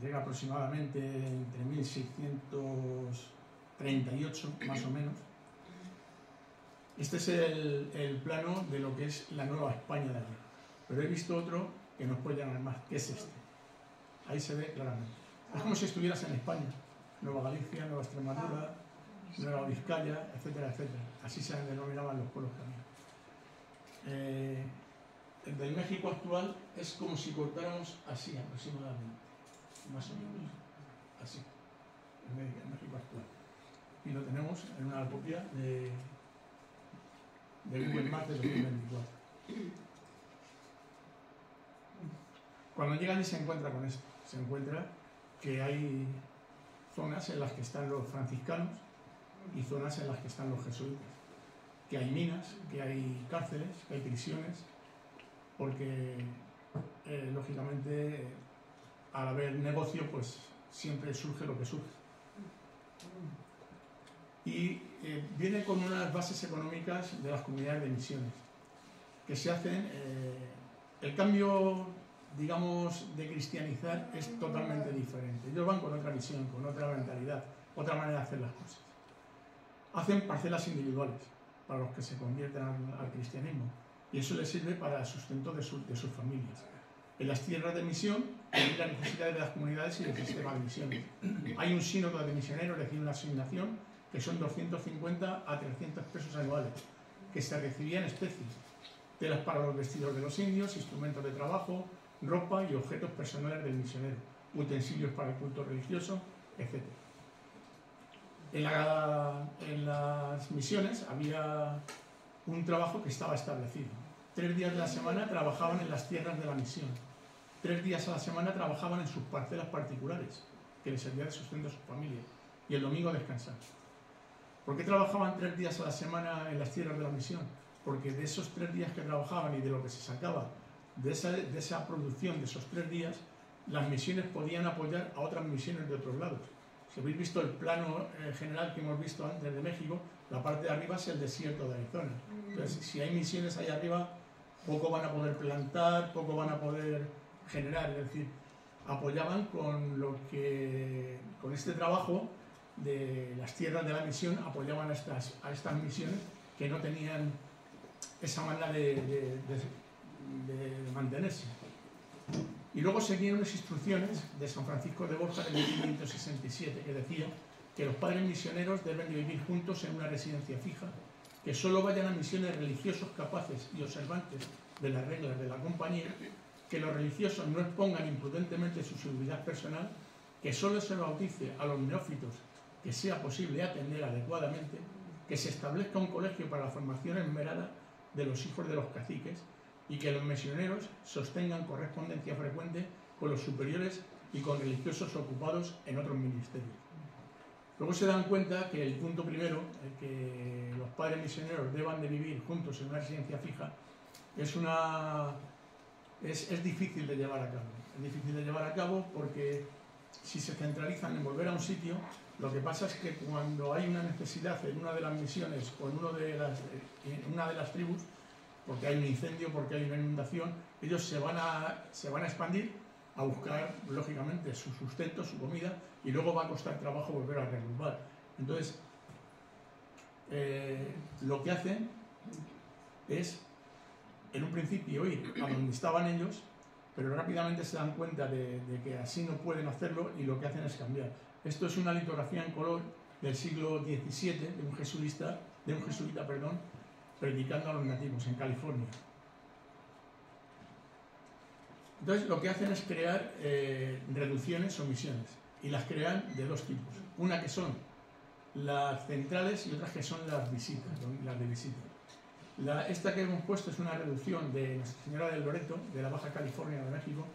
Speaker 3: llega aproximadamente entre 1638, más o menos. Este es el plano de lo que es la Nueva España de arriba. Pero he visto otro que nos puede llamar más, que es este. Ahí se ve claramente. Es como si estuvieras en España. Nueva Galicia, Nueva Extremadura, Nueva Vizcaya, etcétera, etcétera. Así se denominaban los pueblos también. El del México actual es como si cortáramos así aproximadamente, más o menos, así, el México actual. Y lo tenemos en una copia de Google Maps de 2024. Cuando llega allí se encuentra con esto, se encuentra que hay zonas en las que están los franciscanos y zonas en las que están los jesuitas, que hay minas, que hay cárceles, que hay prisiones, porque lógicamente al haber negocio pues siempre surge lo que surge. Y viene con unas bases económicas de las comunidades de misiones que se hacen. El cambio, digamos, de cristianizar es totalmente diferente. Ellos van con otra visión, con otra mentalidad, otra manera de hacer las cosas. Hacen parcelas individuales para los que se convierten al cristianismo, y eso les sirve para el sustento de sus familias. En las tierras de misión hay las necesidades de las comunidades y del sistema de misiones. Hay un sínodo de misioneros, recibe una asignación que son 250 a 300 pesos anuales, que se recibía en especies: telas para los vestidos de los indios, instrumentos de trabajo, ropa y objetos personales del misionero, utensilios para el culto religioso, etc. En las misiones había un trabajo que estaba establecido. 3 días de la semana trabajaban en las tierras de la misión. 3 días a la semana trabajaban en sus parcelas particulares, que les servía de sustento a sus familias, y el domingo descansaban. ¿Por qué trabajaban 3 días a la semana en las tierras de la misión? Porque de esos 3 días que trabajaban y de lo que se sacaba de esa producción de esos 3 días, las misiones podían apoyar a otras misiones de otros lados. Si habéis visto el plano general que hemos visto antes de México, la parte de arriba es el desierto de Arizona. Entonces, si hay misiones ahí arriba, poco van a poder plantar, poco van a poder generar. Es decir, apoyaban con este trabajo de las tierras de la misión, apoyaban a estas misiones que no tenían esa manera de mantenerse. Y luego seguían unas instrucciones de San Francisco de Borja de 1567 que decía que los padres misioneros deben de vivir juntos en una residencia fija, que solo vayan a misiones religiosos capaces y observantes de las reglas de la compañía, que los religiosos no expongan imprudentemente su seguridad personal, que solo se bautice a los neófitos que sea posible atender adecuadamente, que se establezca un colegio para la formación esmerada de los hijos de los caciques y que los misioneros sostengan correspondencia frecuente con los superiores y con religiosos ocupados en otros ministerios. Luego se dan cuenta que el punto primero, el que los padres misioneros deban de vivir juntos en una residencia fija, es difícil de llevar a cabo. Es difícil de llevar a cabo porque si se centralizan en volver a un sitio, lo que pasa es que cuando hay una necesidad en una de las misiones o en una de las tribus, porque hay un incendio, porque hay una inundación, ellos se van a expandir a buscar, lógicamente, su sustento, su comida, y luego va a costar trabajo volver a reagrupar. Entonces, lo que hacen es, en un principio, ir a donde estaban ellos, pero rápidamente se dan cuenta de que así no pueden hacerlo y lo que hacen es cambiar. Esto es una litografía en color del siglo XVII de un jesuita, predicando a los nativos en California. Entonces lo que hacen es crear reducciones o misiones, y las crean de 2 tipos. Una que son las centrales y otras que son las visitas, las de visita. Esta que hemos puesto es una reducción de Nuestra Señora del Loreto, de la Baja California de México,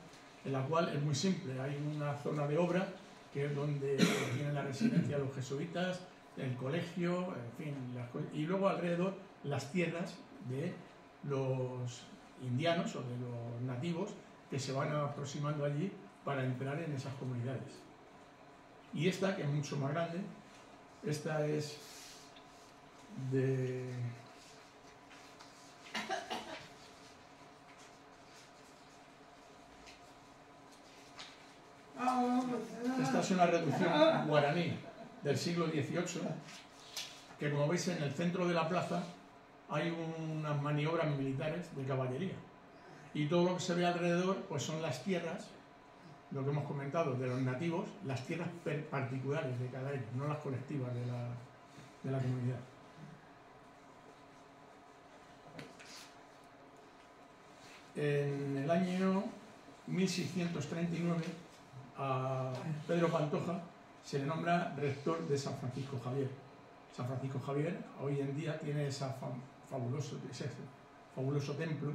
Speaker 3: en la cual es muy simple. Hay una zona de obra que es donde tienen la residencia los jesuitas, el colegio, en fin, y luego alrededor las tierras de los indianos o de los nativos que se van aproximando allí para entrar en esas comunidades. Y esta, que es mucho más grande, esta es de... Esta es una reducción guaraní del siglo XVIII, que como veis en el centro de la plaza hay unas maniobras militares de caballería. Y todo lo que se ve alrededor pues son las tierras, lo que hemos comentado, de los nativos, las tierras particulares de cada ellos, no las colectivas de la comunidad. En el año 1639 a Pedro Pantoja se le nombra rector de San Francisco Javier. San Francisco Javier hoy en día tiene ese fabuloso templo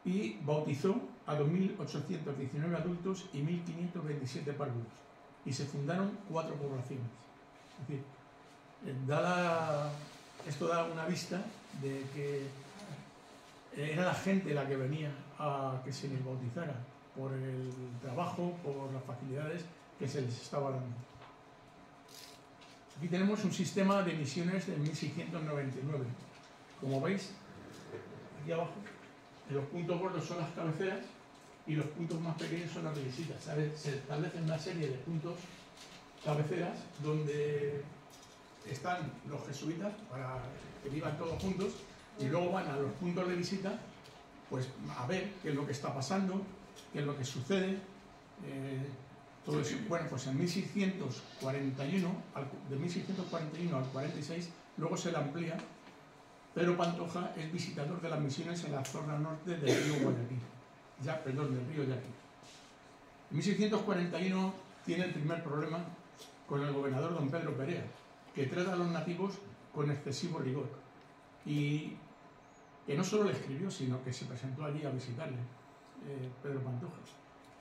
Speaker 3: y bautizó a 2.819 adultos y 1.527 párvulos y se fundaron 4 poblaciones. Es decir, esto da una vista de que era la gente la que venía a que se les bautizara por el trabajo, por las facilidades que se les estaba dando. Aquí tenemos un sistema de misiones del 1699. Como veis, aquí abajo, los puntos gordos son las cabeceras y los puntos más pequeños son las de visitas. ¿Sabes? Se establecen una serie de puntos cabeceras donde están los jesuitas para que vivan todos juntos y luego van a los puntos de visita pues a ver qué es lo que está pasando, qué es lo que sucede, todo eso. Bueno, pues en 1641, de 1641 al 46, luego se le amplía. Pedro Pantoja es visitador de las misiones en la zona norte del río Guayaquil, del río Yaqui. En 1641 tiene el primer problema con el gobernador don Pedro Perea, que trata a los nativos con excesivo rigor. Y que no solo le escribió, sino que se presentó allí a visitarle, Pedro Pantoja.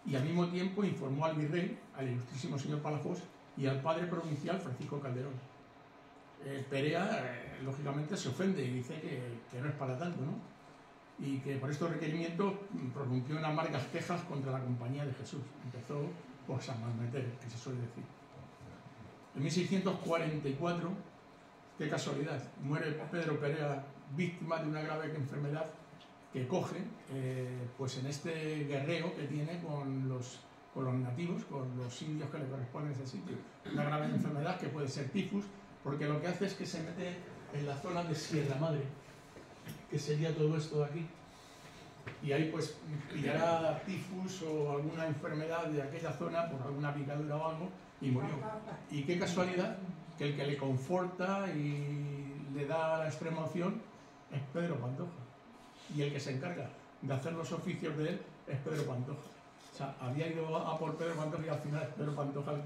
Speaker 3: Y al mismo tiempo informó al virrey, al ilustrísimo señor Palafox, y al padre provincial Francisco Calderón. Perea, lógicamente, se ofende y dice que no es para tanto, ¿no? Y que por estos requerimientos pronunció unas amargas quejas contra la Compañía de Jesús. Empezó pues, a malmeter, que se suele decir. En 1644, qué casualidad, muere Pedro Perea víctima de una grave enfermedad que coge pues en este guerreo que tiene con los nativos, con los indios que le corresponden a ese sitio. Una grave enfermedad que puede ser tifus, porque lo que hace es que se mete en la zona de Sierra Madre, que sería todo esto de aquí. Y ahí pues pillará tifus o alguna enfermedad de aquella zona por alguna picadura o algo y murió. Y qué casualidad que el que le conforta y le da la extrema opción es Pedro Pantoja. Y el que se encarga de hacer los oficios de él es Pedro Pantoja. O sea, había ido a por Pedro Pantoja y al final es Pedro Pantoja el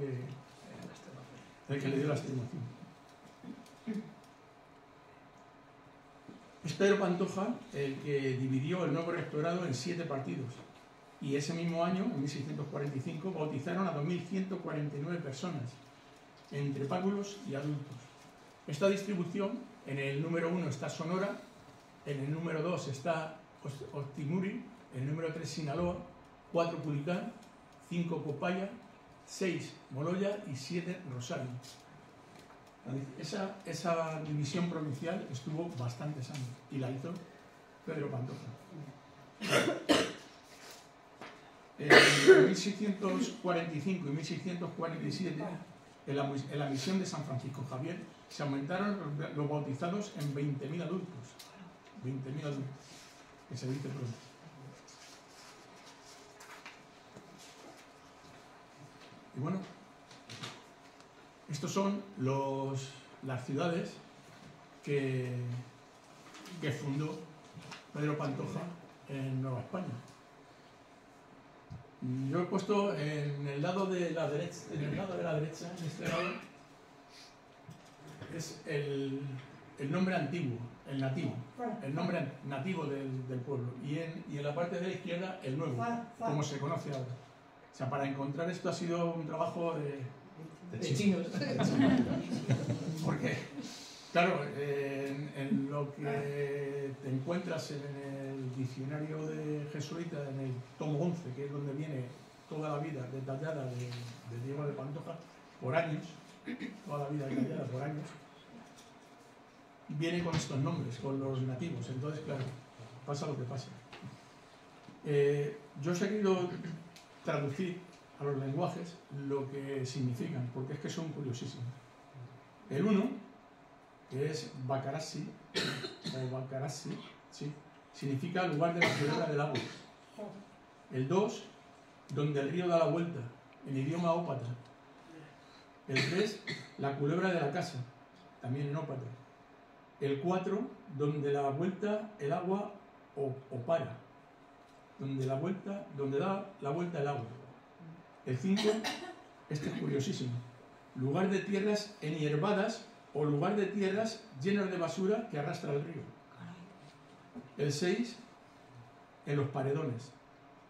Speaker 3: que le dio la extremación. Es Pedro Pantoja el que dividió el nuevo rectorado en 7 partidos. Y ese mismo año, en 1645, bautizaron a 2.149 personas, entre párvulos y adultos. Esta distribución, en el número 1 está Sonora, en el número 2 está Ostimuri, en el número 3 Sinaloa, 4 Culicán, 5 Popaya, 6 Moloya y 7 Rosario. Esa división provincial estuvo bastantes años y la hizo Pedro Pantoja. En 1645 y 1647, en la misión de San Francisco Javier, se aumentaron los bautizados en 20.000 adultos. 20.000 adultos, que se dice pronto. Y bueno, estos son las ciudades que fundó Pedro Pantoja en Nueva España. Yo he puesto en el lado de la derecha, en este lado, es el nombre antiguo, el nativo, el nombre nativo del pueblo. Y en la parte de la izquierda, el nuevo, como se conoce ahora. O sea, para encontrar esto ha sido un trabajo
Speaker 1: de chinos.
Speaker 3: Porque, claro, en lo que te encuentras en el diccionario de jesuita, en el tomo 11, que es donde viene toda la vida detallada de Diego de Pantoja, por años, toda la vida detallada por años, viene con estos nombres, con los nativos. Entonces, claro, pasa lo que pasa. Yo he querido traducir a los lenguajes lo que significan, porque es que son curiosísimos. El uno, que es Bacarasi, o Bacarasi, ¿sí?, significa lugar de la culebra del agua. El 2, donde el río da la vuelta, en idioma ópata. El 3, la culebra de la casa, también en ópata. El 4, donde da la vuelta el agua o para, donde da la vuelta el agua. El 5, este es curiosísimo, lugar de tierras enhierbadas o lugar de tierras llenas de basura que arrastra el río. El 6, en los paredones.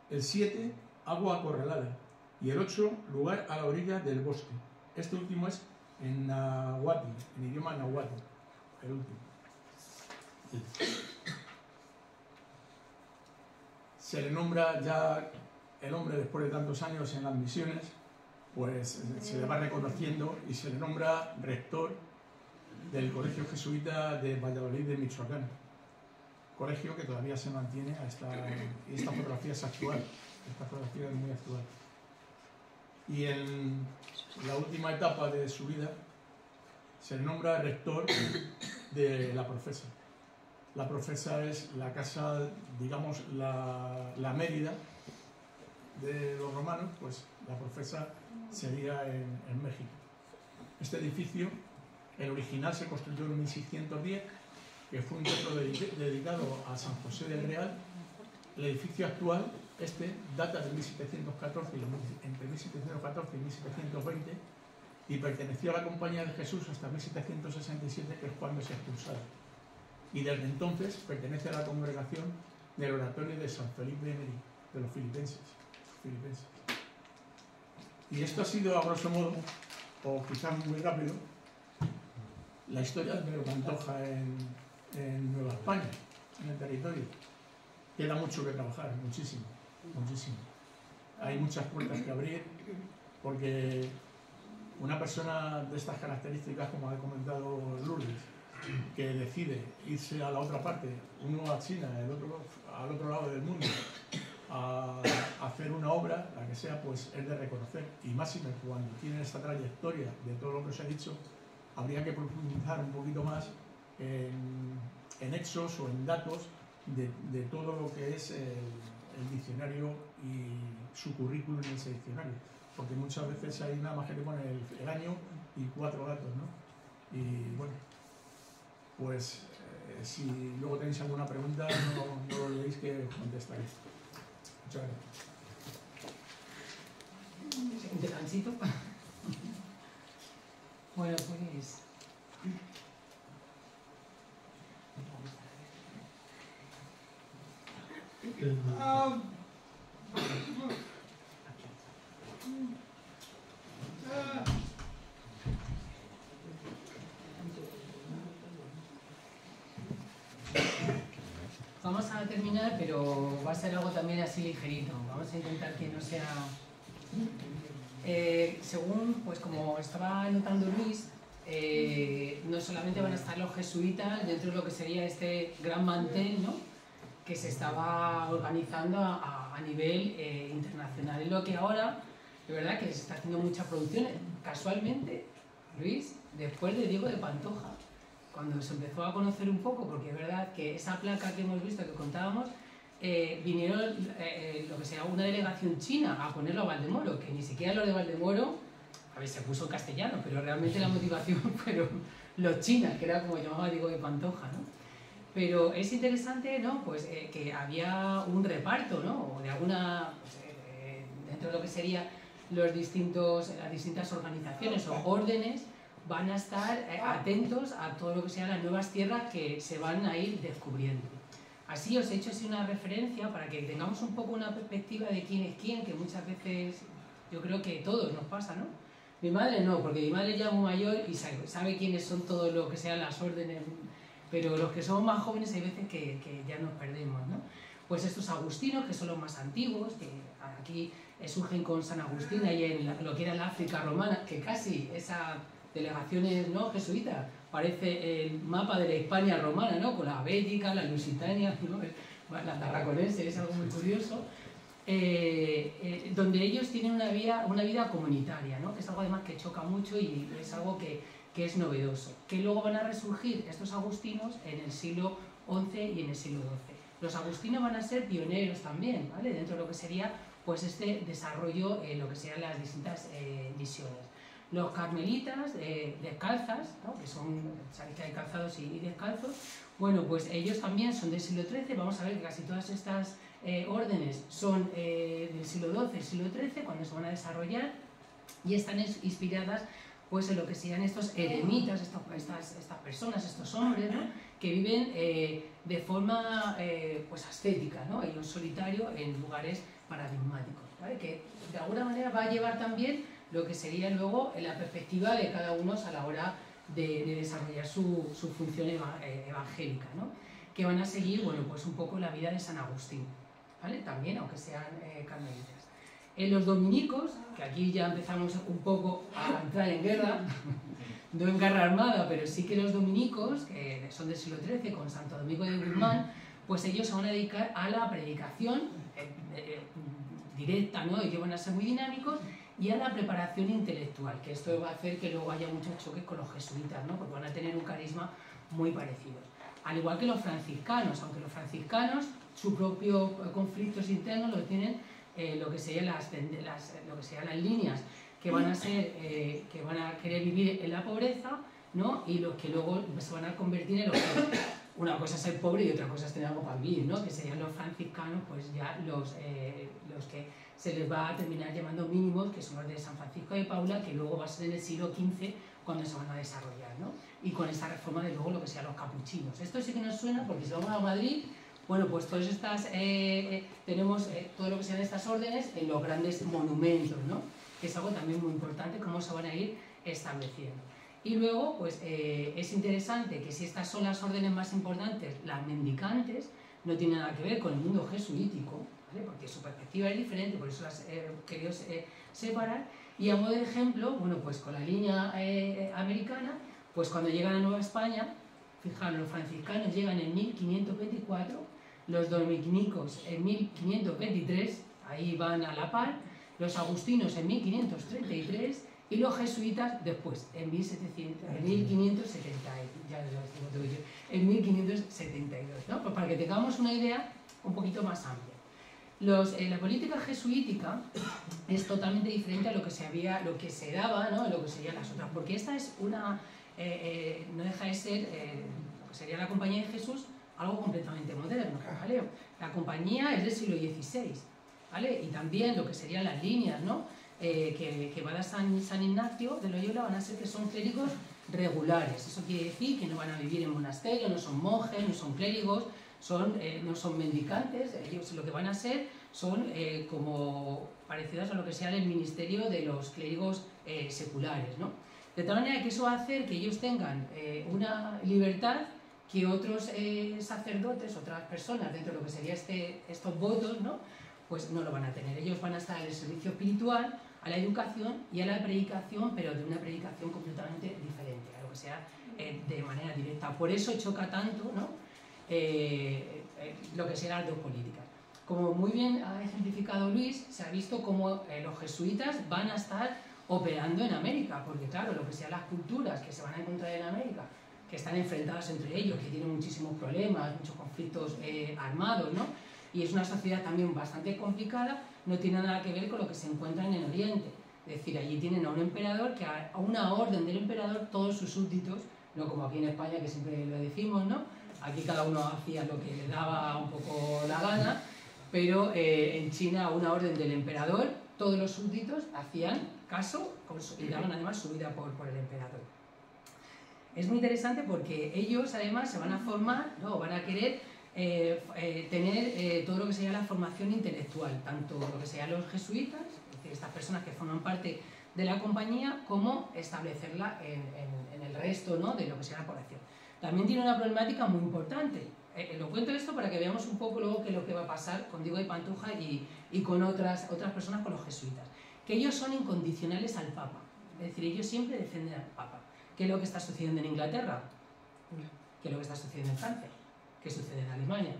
Speaker 3: El 7, agua acorralada. Y el 8, lugar a la orilla del bosque. Este último es en nahuatl, en idioma nahuatl, el último. Se le nombra ya el hombre, después de tantos años en las misiones, pues se le va reconociendo y se le nombra rector del Colegio Jesuita de Valladolid de Michoacán. Colegio que todavía se mantiene y esta fotografía es actual, esta fotografía es muy actual. Y en la última etapa de su vida se le nombra rector de la Profesa. La Profesa es la casa, digamos, la Mérida de los romanos, pues la Profesa sería en México. Este edificio, el original, se construyó en 1610, que fue un templo dedicado a San José del Real. El edificio actual, data de 1714, entre 1714 y 1720, y perteneció a la Compañía de Jesús hasta 1767, que es cuando se expulsaron. Y desde entonces pertenece a la congregación del oratorio de San Felipe Neri, de los filipenses. Y esto ha sido, a grosso modo, o quizás muy rápido, la historia de Pedro Pantoja en Nueva España, en el territorio. Queda mucho que trabajar, muchísimo. Hay muchas puertas que abrir, porque una persona de estas características, como ha comentado Lourdes, que decide irse a la otra parte, uno a China, el otro al otro lado del mundo, a hacer una obra, la que sea, pues es de reconocer. Y más cuando tienen esta trayectoria de todo lo que os he dicho, habría que profundizar un poquito más en hechos o en datos de todo lo que es el diccionario y su currículum en ese diccionario, porque muchas veces hay nada más que le pone el año y 4 datos, ¿no? Y bueno, pues si luego tenéis alguna pregunta, no lo olvidéis que contestaré. Muchas gracias.
Speaker 1: Un descansito. Bueno, pues... Vamos a terminar, pero va a ser algo también así ligerito. Vamos a intentar que no sea... según, pues como estaba notando Luis, no solamente van a estar los jesuitas dentro de lo que sería este gran mantel, ¿no?, que se estaba organizando a nivel internacional. Es lo que ahora, de verdad, que se está haciendo mucha producción. Casualmente, Luis, después de Diego de Pantoja, cuando se empezó a conocer un poco, porque es verdad que esa placa que hemos visto, que contábamos, vinieron lo que sea una delegación china a ponerlo a Valdemoro, que ni siquiera lo de Valdemoro, a ver, se puso en castellano, pero realmente la motivación fueron los chinas, que era como llamaba Diego de Pantoja, ¿no? Pero es interesante, ¿no?, pues que había un reparto, ¿no?, o de alguna, pues, dentro de lo que serían las distintas organizaciones o órdenes, van a estar atentos a todo lo que sean las nuevas tierras que se van a ir descubriendo. Así os he hecho así una referencia para que tengamos un poco una perspectiva de quién es quién, que muchas veces yo creo que todos nos pasa, ¿no? Mi madre no, porque mi madre ya es muy mayor y sabe quiénes son todos lo que sean las órdenes, pero los que somos más jóvenes hay veces que ya nos perdemos, ¿no? Pues estos agustinos, que son los más antiguos, que aquí surgen con San Agustín, ahí en lo que era la África romana, que casi esa delegaciones, ¿no?, jesuitas, parece el mapa de la Hispania romana, ¿no?, con la Bética, la Lusitania, ¿no?, la Tarraconense, es algo muy curioso, donde ellos tienen una vida comunitaria, ¿no?, que es algo además que choca mucho y es algo que es novedoso, que luego van a resurgir estos agustinos en el siglo XI y en el siglo XII. Los agustinos van a ser pioneros también, ¿vale?, dentro de lo que sería pues este desarrollo en lo que sean las distintas misiones. Los carmelitas descalzas, ¿no?, que son, sabéis que hay calzados y descalzos, bueno, pues ellos también son del siglo XIII. Vamos a ver que casi todas estas órdenes son del siglo XII, siglo XIII, cuando se van a desarrollar, y están inspiradas pues en lo que serían estos eremitas, estas personas, estos hombres, ¿no?, que viven de forma pues ascética, ¿no?, ellos solitarios en lugares paradigmáticos, ¿vale?, que de alguna manera va a llevar también lo que sería luego la perspectiva de cada uno a la hora de desarrollar su función evangélica, ¿no?, que van a seguir, bueno, pues un poco la vida de San Agustín, ¿vale?, también, aunque sean carmelitas. En los dominicos, que aquí ya empezamos un poco a entrar en guerra, no en guerra armada, pero sí que los dominicos, que son del siglo XIII, con Santo Domingo de Guzmán, pues ellos se van a dedicar a la predicación directa, ¿no?, ellos van a ser muy dinámicos, y a la preparación intelectual, que esto va a hacer que luego haya muchos choques con los jesuitas, ¿no?, porque van a tener un carisma muy parecido. Al igual que los franciscanos, aunque los franciscanos su propio conflictos internos lo tienen lo que serían las líneas que van a ser, que van a querer vivir en la pobreza, ¿no?, y los que luego se van a convertir en los que, una cosa es ser pobre y otra cosa es tener algo para vivir, ¿no?, que serían los franciscanos, pues ya los que se les va a terminar llamando mínimos, que son los de San Francisco de Paula, que luego va a ser en el siglo XV cuando se van a desarrollar, ¿no?, y con esta reforma de luego lo que sean los capuchinos. Esto sí que nos suena, porque si vamos a Madrid, bueno, pues todas estas, tenemos todo lo que sean estas órdenes en los grandes monumentos, ¿no?, que es algo también muy importante, cómo se van a ir estableciendo. Y luego, pues es interesante que si estas son las órdenes más importantes, las mendicantes no tienen nada que ver con el mundo jesuítico, ¿vale?, porque su perspectiva es diferente, por eso las quería separar. Y a modo de ejemplo, bueno, pues con la línea americana, pues cuando llegan a Nueva España, fijaros, los franciscanos llegan en 1524, los dominicos en 1523, ahí van a la par, los agustinos en 1533 y los jesuitas después, en 1572, ¿no?, pues para que tengamos una idea un poquito más amplia. La política jesuítica es totalmente diferente a lo que se daba, ¿no?, en lo que serían las otras, porque esta es una, no deja de ser, lo que sería la Compañía de Jesús, algo completamente moderno, ¿vale? La compañía es del siglo XVI, ¿vale?, y también lo que serían las líneas, ¿no?, que va a dar San Ignacio de Loyola van a ser que son clérigos regulares. Eso quiere decir que no van a vivir en monasterio, no son monjes, no son clérigos, no son mendicantes. Ellos lo que van a ser son como parecidos a lo que sea el ministerio de los clérigos seculares, ¿no? De tal manera que eso va a hacer que ellos tengan una libertad que otros sacerdotes, otras personas dentro de lo que serían estos votos, ¿no?, pues no lo van a tener. Ellos van a estar en el servicio espiritual, a la educación y a la predicación, pero de una predicación completamente diferente, a lo que sea de manera directa. Por eso choca tanto, ¿no?, lo que serán las dos políticas. Como muy bien ha ejemplificado Luis, se ha visto cómo los jesuitas van a estar operando en América, porque claro, lo que sean las culturas que se van a encontrar en América, que están enfrentadas entre ellos, que tienen muchísimos problemas, muchos conflictos armados, ¿no?, y es una sociedad también bastante complicada, no tiene nada que ver con lo que se encuentra en el Oriente. Es decir, allí tienen a un emperador que a una orden del emperador todos sus súbditos, no como aquí en España que siempre lo decimos, ¿no?, aquí cada uno hacía lo que le daba un poco la gana, pero en China a una orden del emperador todos los súbditos hacían caso y daban además su vida por el emperador. es muy interesante porque ellos además se van a formar, ¿no? Van a querer tener todo lo que sería la formación intelectual, tanto lo que serían los jesuitas, es decir, estas personas que forman parte de la compañía, como establecerla en el resto, ¿no? De lo que sea la población. También tiene una problemática muy importante. Lo cuento esto para que veamos un poco luego qué es lo que va a pasar con Diego de Pantoja y con otras personas, con los jesuitas. Que ellos son incondicionales al Papa, es decir, ellos siempre defienden al Papa. ¿Qué es lo que está sucediendo en Inglaterra? ¿Qué es lo que está sucediendo en Francia? ¿Qué sucede en Alemania?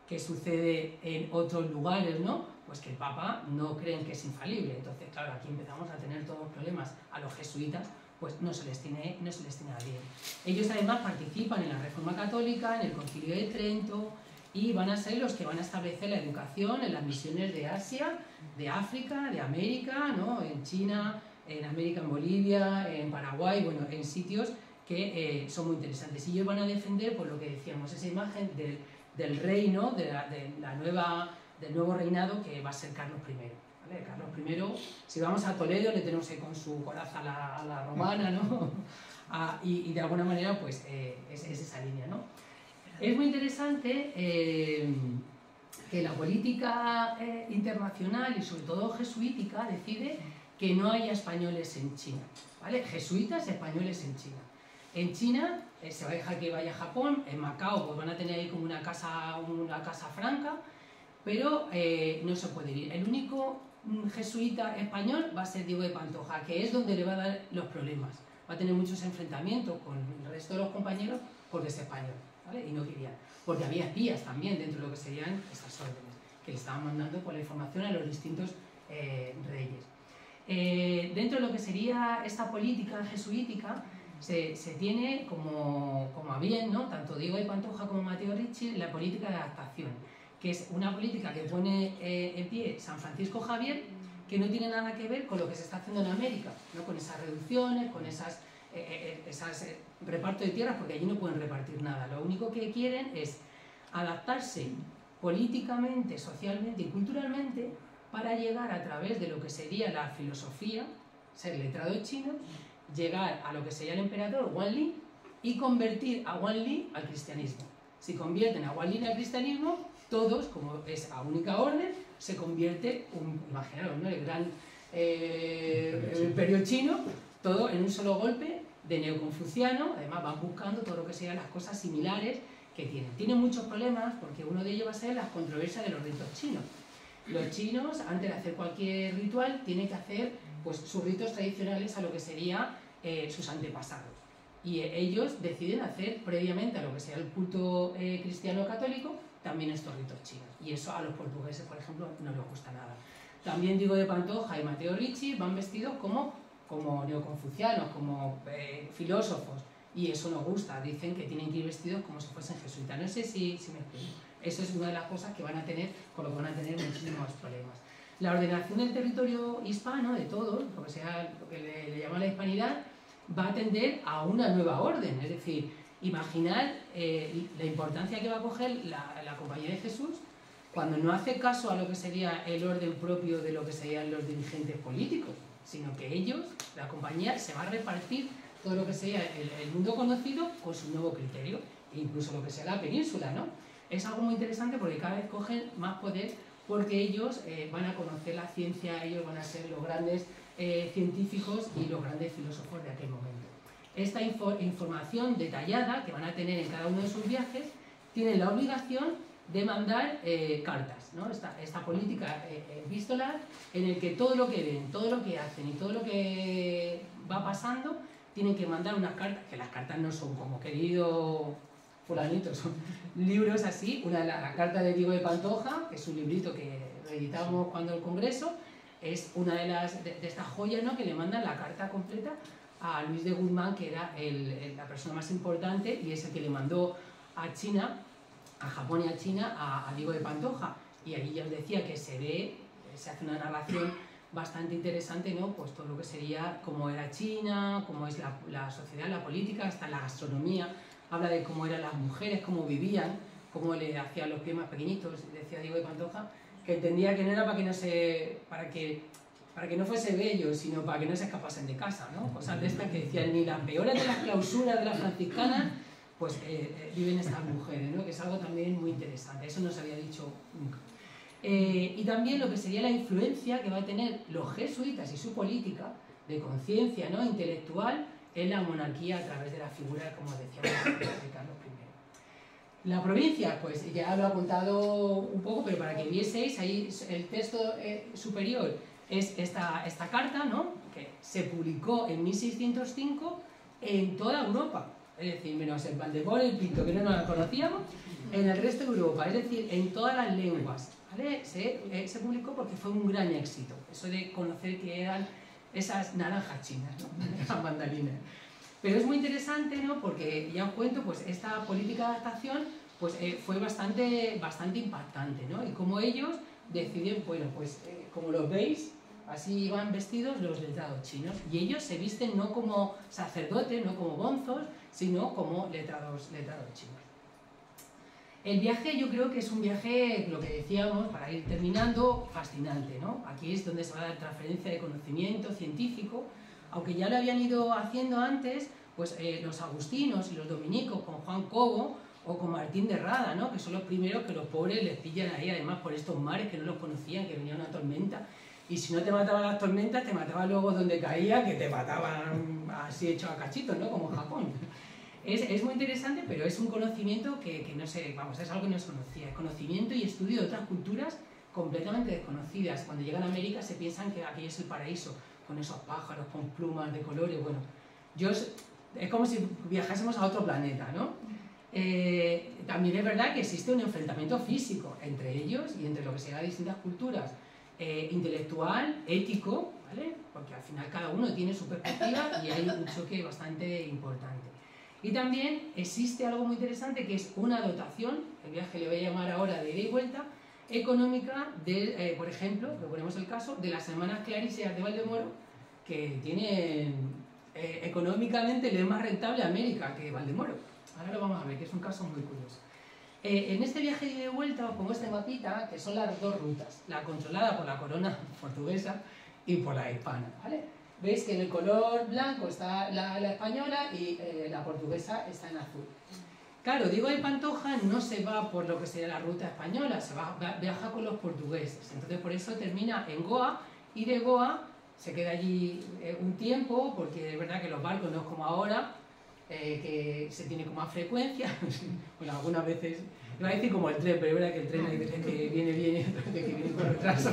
Speaker 1: ¿Qué sucede en otros lugares, no? Pues que el Papa no creen que es infalible. Entonces, claro, aquí empezamos a tener todos los problemas. A los jesuitas, pues no se les tiene a bien. Ellos además participan en la Reforma Católica, en el Concilio de Trento, y van a ser los que van a establecer la educación en las misiones de Asia, de África, de América, ¿no? En China, en América, en Bolivia, en Paraguay, bueno, en sitios que son muy interesantes. Y ellos van a defender, por lo que decíamos, esa imagen del reino, del nuevo reinado que va a ser Carlos I. ¿Vale? Carlos I, si vamos a Toledo, le tenemos con su coraza a la romana, ¿no? Y de alguna manera, pues, es esa línea, ¿no? Es muy interesante que la política internacional y sobre todo jesuítica decide que no haya españoles en China, ¿vale? Jesuitas españoles en China. En China se va a dejar que vaya a Japón, en Macao pues van a tener ahí como una casa franca, pero no se puede ir. El único jesuita español va a ser Diego de Pantoja, que es donde le va a dar los problemas. Va a tener muchos enfrentamientos con el resto de los compañeros porque es español, ¿vale? Y no querían, porque había espías también dentro de lo que serían estas órdenes, que le estaban mandando por la información a los distintos reyes. Dentro de lo que sería esta política jesuítica, se tiene como a bien, ¿no? Tanto Diego de Pantoja como Mateo Ricci, la política de adaptación, que es una política que pone en pie San Francisco Javier, que no tiene nada que ver con lo que se está haciendo en América, ¿no? Con esas reducciones, con esas reparto de tierras, porque allí no pueden repartir nada. Lo único que quieren es adaptarse políticamente, socialmente y culturalmente para llegar a través de lo que sería la filosofía, ser letrado chino, llegar a lo que sería el emperador Wan Li y convertir a Wan Li al cristianismo. Si convierten a Wan Li al cristianismo, todos, como es a única orden, se convierte, imaginaros, ¿no? El gran imperio chino, todo en un solo golpe de neoconfuciano. Además van buscando todo lo que sean las cosas similares que tienen. Tienen muchos problemas porque uno de ellos va a ser las controversias de los ritos chinos. Los chinos, antes de hacer cualquier ritual, tienen que hacer pues, sus ritos tradicionales a lo que sería sus antepasados. Y ellos deciden hacer previamente a lo que sea el culto cristiano católico también estos ritos chinos. Y eso a los portugueses, por ejemplo, no les gusta nada. También Diego de Pantoja y Mateo Ricci van vestidos como neoconfucianos, como filósofos. Y eso nos gusta. Dicen que tienen que ir vestidos como si fuesen jesuitas. No sé si me explico. Eso es una de las cosas que van a tener, con lo que van a tener muchísimos problemas. La ordenación del territorio hispano, de todos, lo que le llama la hispanidad, va a tender a una nueva orden. Es decir, imaginar la importancia que va a coger la Compañía de Jesús cuando no hace caso a lo que sería el orden propio de lo que serían los dirigentes políticos, sino que ellos, la compañía, se va a repartir todo lo que sería el mundo conocido con su nuevo criterio, e incluso lo que sea la península, ¿no? Es algo muy interesante porque cada vez cogen más poder porque ellos van a conocer la ciencia, ellos van a ser los grandes científicos y los grandes filósofos de aquel momento. Esta información detallada que van a tener en cada uno de sus viajes tienen la obligación de mandar cartas, ¿no? Esta política epistolar en el que todo lo que ven, todo lo que hacen y todo lo que va pasando tienen que mandar unas cartas, que las cartas no son como querido fulanito, son libros así. La carta de Diego de Pantoja, que es un librito que reeditamos cuando el Congreso, es una de estas joyas, ¿no? Que le mandan la carta completa a Luis de Guzmán, que era la persona más importante y es el que le mandó a China, a Japón y a China, a Diego de Pantoja. Y allí ya os decía que se hace una narración bastante interesante, ¿no? Pues todo lo que sería cómo era China, cómo es la sociedad, la política, hasta la gastronomía. Habla de cómo eran las mujeres, cómo vivían, cómo le hacían los pies más pequeñitos. Decía Diego de Pantoja que entendía que no era para que para que no fuese bello, sino para que no se escapasen de casa, ¿no? Cosas de estas que decían, ni las peores de las clausuras de las franciscanas, pues viven estas mujeres, ¿no? Que es algo también muy interesante, eso no se había dicho nunca. Y también lo que sería la influencia que va a tener los jesuitas y su política de conciencia, ¿no?, intelectual en la monarquía a través de la figura, como decíamos, de Carlos I. La provincia, pues ya lo he apuntado un poco, pero para que vieseis, ahí el texto superior es esta carta, ¿no?, que se publicó en 1605 en toda Europa, es decir, menos en Valdemoro y el Pinto, que no nos la conocíamos, en el resto de Europa, es decir, en todas las lenguas, ¿vale? Se publicó porque fue un gran éxito, eso de conocer que eran esas naranjas chinas, ¿no? Esas mandarinas. Pero es muy interesante, ¿no?, porque ya os cuento, pues esta política de adaptación pues, fue bastante impactante, ¿no? Y como ellos deciden, bueno, pues como los veis, así van vestidos los letrados chinos. Y ellos se visten no como sacerdotes, no como bonzos, sino como letrados chinos. El viaje yo creo que es un viaje, lo que decíamos, para ir terminando, fascinante, ¿no? Aquí es donde se va a dar transferencia de conocimiento científico, aunque ya lo habían ido haciendo antes, pues los agustinos y los dominicos con Juan Cobo o con Martín de Rada, ¿no?, que son los primeros que los pobres les pillan ahí, además por estos mares que no los conocían, que venía una tormenta. Y si no te mataban las tormentas, te mataban luego donde caía, que te mataban así hechos a cachitos, ¿no?, como en Japón. Es muy interesante, pero es un conocimiento que no sé, vamos, es algo que no se conocía. El conocimiento y estudio de otras culturas completamente desconocidas. Cuando llegan a América se piensan que aquí es el paraíso, con esos pájaros, con plumas de colores, bueno. Es como si viajásemos a otro planeta, ¿no? También es verdad que existe un enfrentamiento físico entre ellos y entre lo que sean distintas culturas, intelectual, ético, ¿vale? Porque al final cada uno tiene su perspectiva y hay un choque bastante importante. Y también existe algo muy interesante que es una dotación, el viaje le voy a llamar ahora de ida y vuelta, económica, de, por ejemplo, que ponemos el caso, de las hermanas Clarisas de Valdemoro, que tienen económicamente le es más rentable América que Valdemoro. Ahora lo vamos a ver, que es un caso muy curioso. En este viaje de ida y vuelta os pongo este mapita, que son las dos rutas, la controlada por la corona portuguesa y por la hispana, ¿vale? Veis que en el color blanco está la española y la portuguesa está en azul. Claro, Diego de Pantoja no se va por lo que sería la ruta española, viaja con los portugueses. Entonces por eso termina en Goa y de Goa se queda allí un tiempo, porque es verdad que los barcos no es como ahora, que se tiene con más frecuencia. Bueno, algunas veces, iba a decir como el tren, pero es verdad que el tren hay veces que viene bien y otras veces que viene con retraso.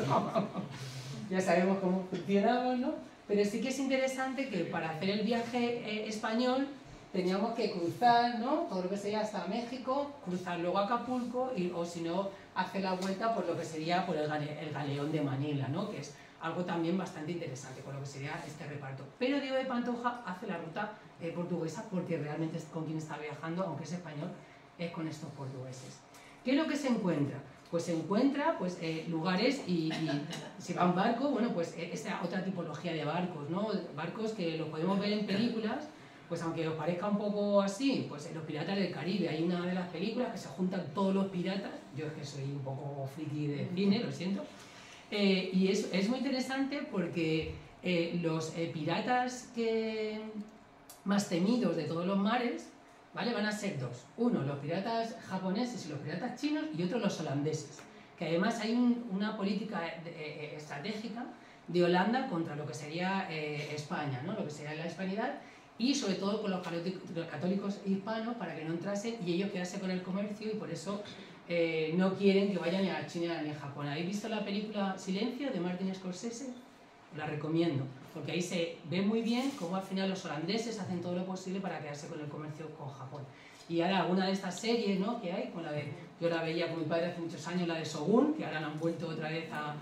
Speaker 1: Ya sabemos cómo funcionamos, ¿no? Pero sí que es interesante que para hacer el viaje español teníamos que cruzar, ¿no?, todo lo que sería hasta México, cruzar luego a Acapulco o si no, hacer la vuelta por lo que sería por el galeón de Manila, ¿no?, que es algo también bastante interesante con lo que sería este reparto. Pero Diego de Pantoja hace la ruta portuguesa porque realmente es con quien está viajando, aunque es español, es con estos portugueses. ¿Qué es lo que se encuentra? Pues se encuentra pues, lugares y si va en barco, bueno, pues esta otra tipología de barcos, ¿no? Barcos que los podemos ver en películas, pues aunque os parezca un poco así, pues en Los Piratas del Caribe hay una de las películas que se juntan todos los piratas, yo es que soy un poco friki de cine, lo siento, y es muy interesante porque los piratas más temidos de todos los mares, ¿vale?, van a ser dos. Uno, los piratas japoneses y los piratas chinos, y otro, los holandeses. Que además hay una política estratégica de Holanda contra lo que sería España, ¿no?, lo que sería la hispanidad, y sobre todo con los católicos hispanos para que no entrasen y ellos quedarse con el comercio, y por eso no quieren que vayan ni a China ni a Japón. ¿Habéis visto la película Silencio de Martin Scorsese? Os la recomiendo, porque ahí se ve muy bien cómo al final los holandeses hacen todo lo posible para quedarse con el comercio con Japón. Y ahora alguna de estas series, ¿no?, que hay, con la de, yo la veía con mi padre hace muchos años, la de Shogun, que ahora la han vuelto otra vez a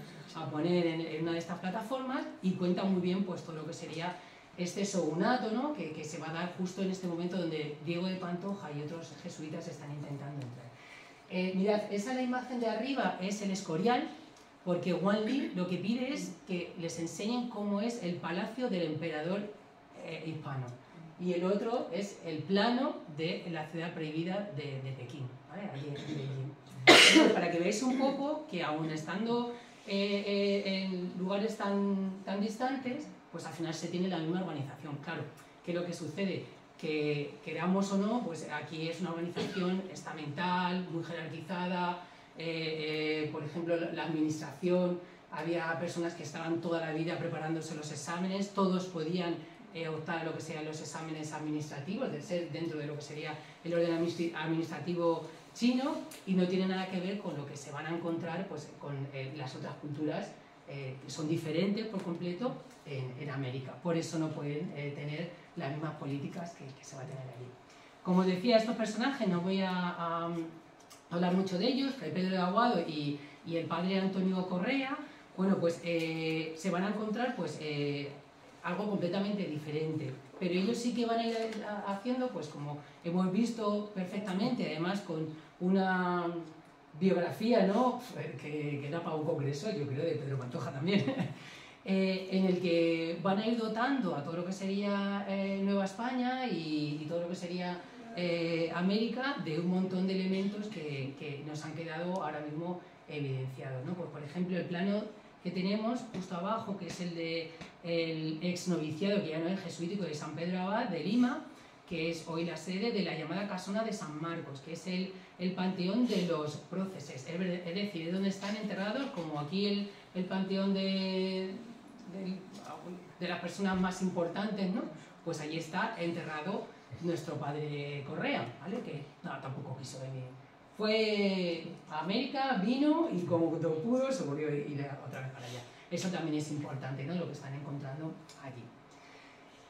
Speaker 1: poner en una de estas plataformas, y cuenta muy bien pues todo lo que sería este shogunato, ¿no?, que se va a dar justo en este momento donde Diego de Pantoja y otros jesuitas están intentando entrar. Mirad, esa la imagen de arriba es el Escorial, porque Wang Li lo que pide es que les enseñen cómo es el palacio del emperador hispano. Y el otro es el plano de la ciudad prohibida de Pekín, ¿vale?, allí en Beijing. Entonces, para que veáis un poco que aún estando en lugares tan distantes, pues al final se tiene la misma organización. Claro, ¿qué es lo que sucede? Que queramos o no, pues aquí es una organización estamental, muy jerarquizada, por ejemplo, la administración, había personas que estaban toda la vida preparándose los exámenes, todos podían optar a lo que sean los exámenes administrativos, de ser dentro de lo que sería el orden administrativo chino, y no tiene nada que ver con lo que se van a encontrar pues, con las otras culturas que son diferentes por completo en América. Por eso no pueden tener las mismas políticas que se va a tener allí. Como decía, estos personajes, no voy a hablar mucho de ellos, Fray Pedro de Aguado y el padre Antonio Correa, bueno, pues se van a encontrar pues, algo completamente diferente, pero ellos sí que van a ir haciendo, pues como hemos visto perfectamente, además con una biografía, ¿no?, que da para un congreso, yo creo, de Pedro Pantoja también, en el que van a ir dotando a todo lo que sería Nueva España y todo lo que sería América de un montón de elementos que nos han quedado ahora mismo evidenciados, ¿no? Pues, por ejemplo, el plano que tenemos justo abajo, que es el de el ex noviciado, que ya no es jesuítico, de San Pedro Abad de Lima, que es hoy la sede de la llamada Casona de San Marcos, que es el panteón de los próceres, es decir, es donde están enterrados, como aquí el panteón de las personas más importantes, ¿no? Pues allí está enterrado nuestro padre Correa, ¿vale? Que no, tampoco quiso venir. Fue a América, vino y como todo pudo se volvió a ir otra vez para allá. Eso también es importante, ¿no?, lo que están encontrando allí.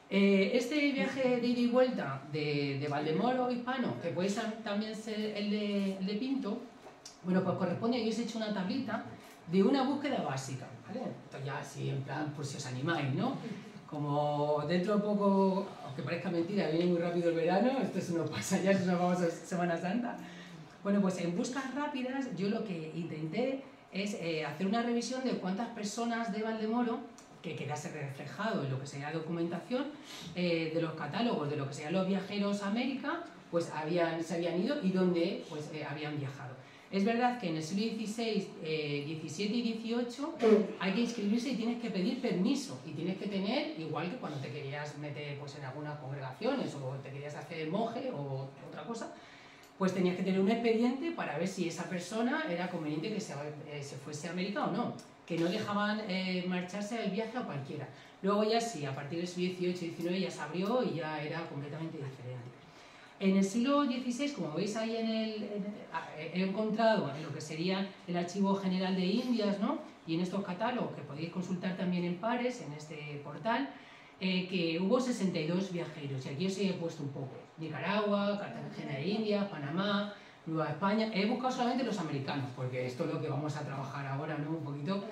Speaker 1: Este viaje de ida y vuelta de Valdemoro Hispano, que puede también ser el de Pinto, bueno, pues corresponde, yo os he hecho una tablita de una búsqueda básica, ¿vale? Esto ya así en plan, por si os animáis, ¿no? Como dentro de poco, aunque parezca mentira, viene muy rápido el verano, esto se nos pasa ya, nos vamos a Semana Santa. Bueno, pues en Buscas Rápidas yo lo que intenté es hacer una revisión de cuántas personas de Valdemoro, que quedase reflejado en lo que sería la documentación de los catálogos de lo que serían los viajeros a América, pues se habían ido y dónde pues, habían viajado. Es verdad que en el siglo XVI, XVII y XVIII hay que inscribirse y tienes que pedir permiso y tienes que tener, igual que cuando te querías meter pues, en algunas congregaciones o te querías hacer monje o otra cosa, pues tenías que tener un expediente para ver si esa persona era conveniente que se fuese a América o no, que no dejaban marcharse el viaje a cualquiera. Luego ya sí, a partir del siglo XVIII y XIX ya se abrió y ya era completamente diferente. En el siglo XVI, como veis ahí he encontrado en lo que sería el Archivo General de Indias, ¿no?, y en estos catálogos que podéis consultar también en pares, en este portal, que hubo 62 viajeros, y aquí os he puesto un poco. Nicaragua, Cartagena de Indias, Panamá, Nueva España. He buscado solamente los americanos, porque esto es lo que vamos a trabajar ahora, ¿no?, un poquito,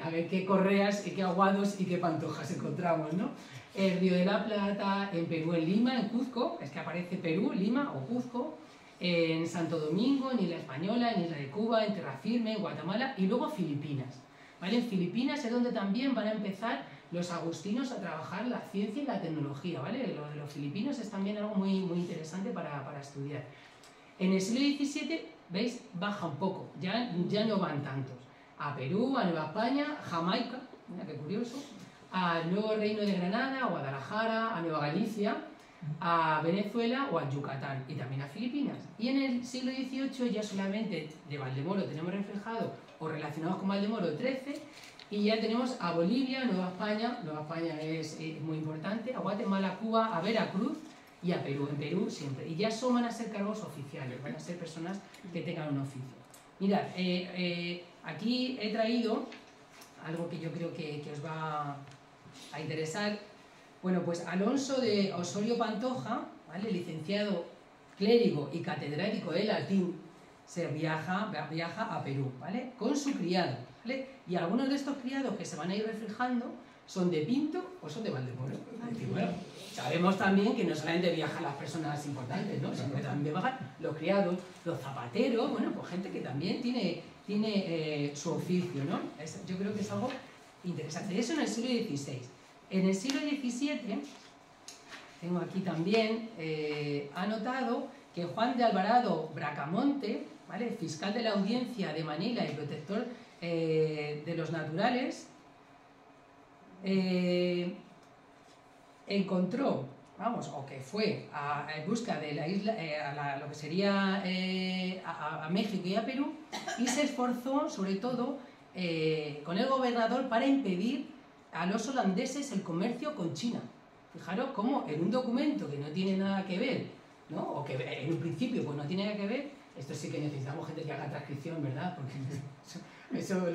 Speaker 1: a ver qué Correas y qué Aguados y qué Pantojas encontramos, ¿no? El Río de la Plata, en Perú, en Lima, en Cuzco, es que aparece Perú, Lima o Cuzco, en Santo Domingo, en Isla Española, en Isla de Cuba, en Terra Firme, en Guatemala y luego Filipinas, ¿vale? En Filipinas es donde también van a empezar los agustinos a trabajar la ciencia y la tecnología, ¿vale? Lo de los filipinos es también algo muy interesante para estudiar. En el siglo XVII, ¿veis? Baja un poco, ya no van tantos. A Perú, a Nueva España, Jamaica, mira qué curioso, al Nuevo Reino de Granada, a Guadalajara, a Nueva Galicia, a Venezuela o a Yucatán y también a Filipinas. Y en el siglo XVIII ya solamente de Valdemoro tenemos reflejado o relacionados con Valdemoro 13, y ya tenemos a Bolivia, Nueva España es muy importante, a Guatemala, Cuba, a Veracruz y a Perú. En Perú siempre. Y ya van a ser cargos oficiales, van a ser personas que tengan un oficio. Mirad, aquí he traído algo que yo creo que os va a interesar. Bueno, pues Alonso de Osorio Pantoja, ¿vale?, licenciado clérigo y catedrático de latín, viaja a Perú, ¿vale?, con su criado, ¿vale? Y algunos de estos criados que se van a ir reflejando son de Pinto o son de Valdemoro. Y bueno, sabemos también que no solamente viajan las personas importantes, ¿no?, sino que también viajan los criados, los zapateros, bueno, pues gente que también tiene su oficio, ¿no? Yo creo que es algo interesante. Eso en el siglo XVI. En el siglo XVII, tengo aquí también anotado que Juan de Alvarado Bracamonte, ¿vale?, fiscal de la Audiencia de Manila y protector de los naturales, encontró, vamos, o que fue en busca de la isla, lo que sería a México y a Perú, y se esforzó sobre todo con el gobernador para impedir a los holandeses el comercio con China. Fijaros cómo en un documento que no tiene nada que ver, ¿no? O que en un principio pues no tiene nada que ver, esto sí que necesitamos gente que haga transcripción, ¿verdad? Porque eso es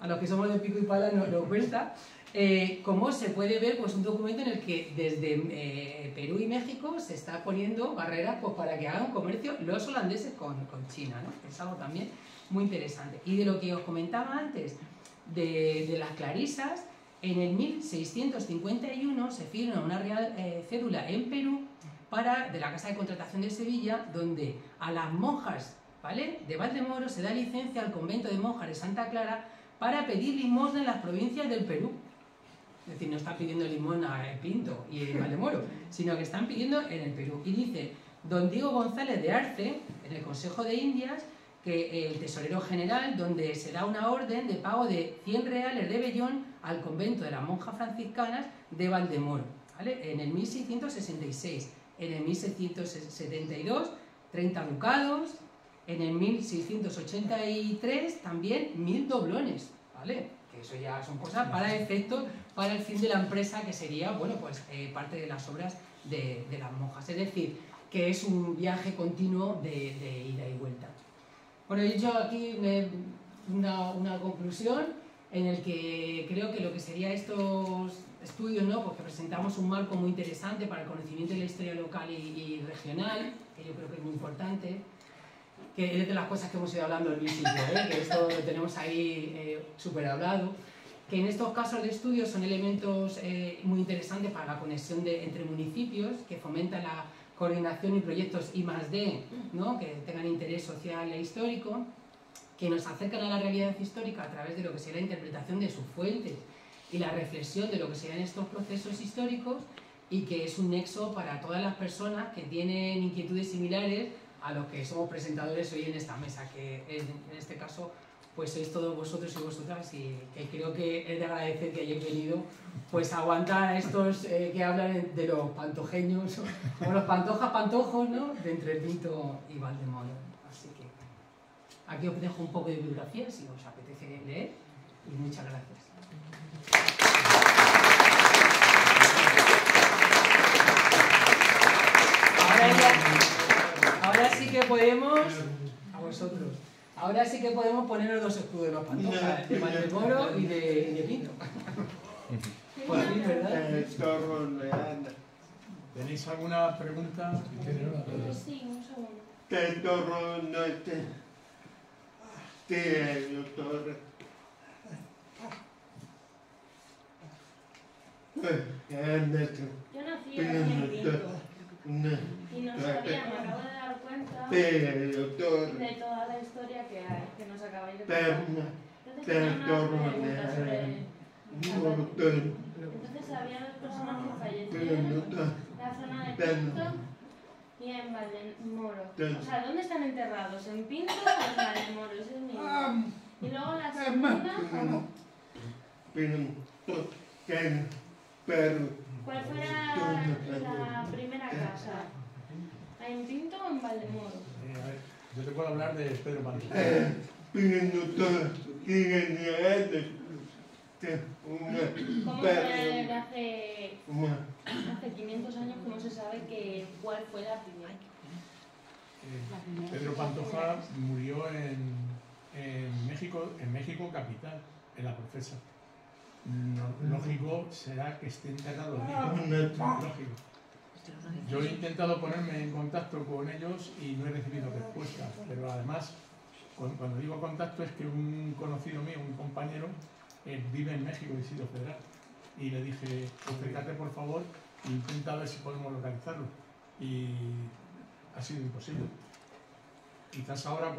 Speaker 1: a los que somos de pico y pala nos cuesta. Como se puede ver, pues un documento en el que desde Perú y México se está poniendo barreras pues, para que hagan comercio los holandeses con China, ¿no? Es algo también muy interesante. Y de lo que os comentaba antes, de las clarisas, en el 1651 se firma una real cédula en Perú de la Casa de Contratación de Sevilla, donde a las monjas, ¿vale?, de Valdemoro se da licencia al convento de monjas de Santa Clara para pedir limosna en las provincias del Perú. Es decir, no están pidiendo limosna en Pinto y en Valdemoro, sino que están pidiendo en el Perú. Y dice don Diego González de Arce, en el Consejo de Indias, que el tesorero general, donde se da una orden de pago de 100 reales de vellón al convento de las monjas franciscanas de Valdemoro, ¿vale?, en el 1666. En el 1672, 30 ducados. En el 1683, también 1000 doblones, ¿vale? Que eso ya son cosas para efectos, para el fin de la empresa, que sería, bueno, pues parte de las obras de las monjas. Es decir, que es un viaje continuo de ida y vuelta. Bueno, he dicho aquí una conclusión en el que creo que lo que sería estos estudios, ¿no?, pues que presentamos un marco muy interesante para el conocimiento de la historia local y regional, que yo creo que es muy importante, que es de las cosas que hemos ido hablando al principio, que esto lo tenemos ahí súper hablado, que en estos casos de estudio son elementos muy interesantes para la conexión entre municipios, que fomentan la coordinación y proyectos I+D, ¿no?, que tengan interés social e histórico, que nos acercan a la realidad histórica a través de lo que será la interpretación de sus fuentes y la reflexión de lo que sean estos procesos históricos, y que es un nexo para todas las personas que tienen inquietudes similares a los que somos presentadores hoy en esta mesa, que en este caso pues sois todos vosotros y vosotras, y que creo que es de agradecer que hayáis venido pues a aguantar a estos que hablan de los pantojeños o los pantojos, ¿no?, de entre Pinto y Valdemoro. Así que aquí os dejo un poco de bibliografía si os apetece leer, y muchas gracias. Ahora sí que podemos, a vosotros, ahora sí que podemos poner los dos escudos de los pantojas, de Valdemoro y de Pinto. Por fin, ¿verdad?
Speaker 3: ¿Tenéis alguna pregunta?
Speaker 4: Sí, un segundo. Yo nací en Pinto y no sabía, me acabo de dar cuenta de toda la historia que hay, que nos acabáis de contar. Entonces tenía una pregunta sobre... Entonces había dos personas que fallecieron en la zona de Pinto y en Valdemoro. O sea, ¿dónde están enterrados? ¿En Pinto o en Valdemoro? Ese es mi duda. Y luego la segunda... ¿Cuál fue la primera casa? ¿En Pinto o en Valdemoro?
Speaker 3: A ver, yo te puedo hablar de Pedro Pantoja.
Speaker 4: ¿Cómo fue hace 500 años, cómo se sabe cuál fue la primera?
Speaker 3: Pedro Pantoja murió en México capital, en la Profesa. Lógico será que esté enterrado lógico. Yo he intentado ponerme en contacto con ellos y no he recibido respuesta, pero además, cuando digo contacto, es que un conocido mío, un compañero, vive en México, Distrito Federal, y le dije, acércate por favor, e intenta ver si podemos localizarlo, y ha sido imposible. Quizás ahora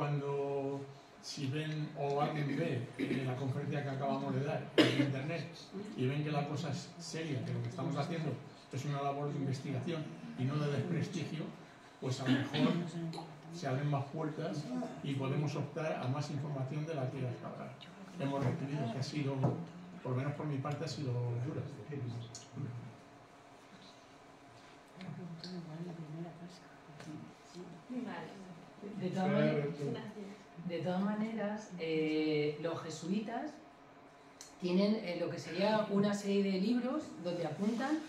Speaker 3: si ven o alguien ve la conferencia que acabamos de dar en internet y ven que la cosa es seria, que lo que estamos haciendo es una labor de investigación y no de desprestigio, pues a lo mejor se abren más puertas y podemos optar a más información de la que hasta ahora. hemos recibido, que ha sido, por lo menos por mi parte, ha sido dura.
Speaker 1: De todas maneras, los jesuitas tienen lo que sería una serie de libros donde apuntan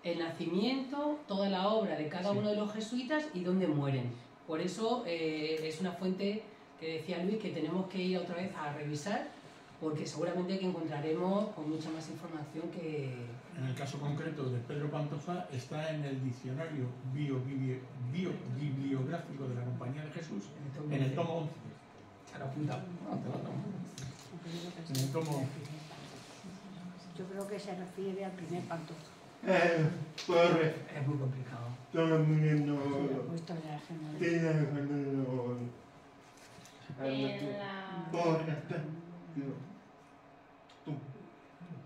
Speaker 1: el nacimiento, toda la obra de cada uno de los jesuitas y dónde mueren. Por eso es una fuente que decía Luis que tenemos que ir otra vez a revisar, porque seguramente que encontraremos con mucha más información que...
Speaker 3: En el caso concreto de Pedro Pantoja está en el diccionario biobibliográfico de la Compañía de Jesús, en el tomo 11. En el tomo 11.
Speaker 5: Yo creo que se refiere al primer Pantoja.
Speaker 1: Es muy complicado.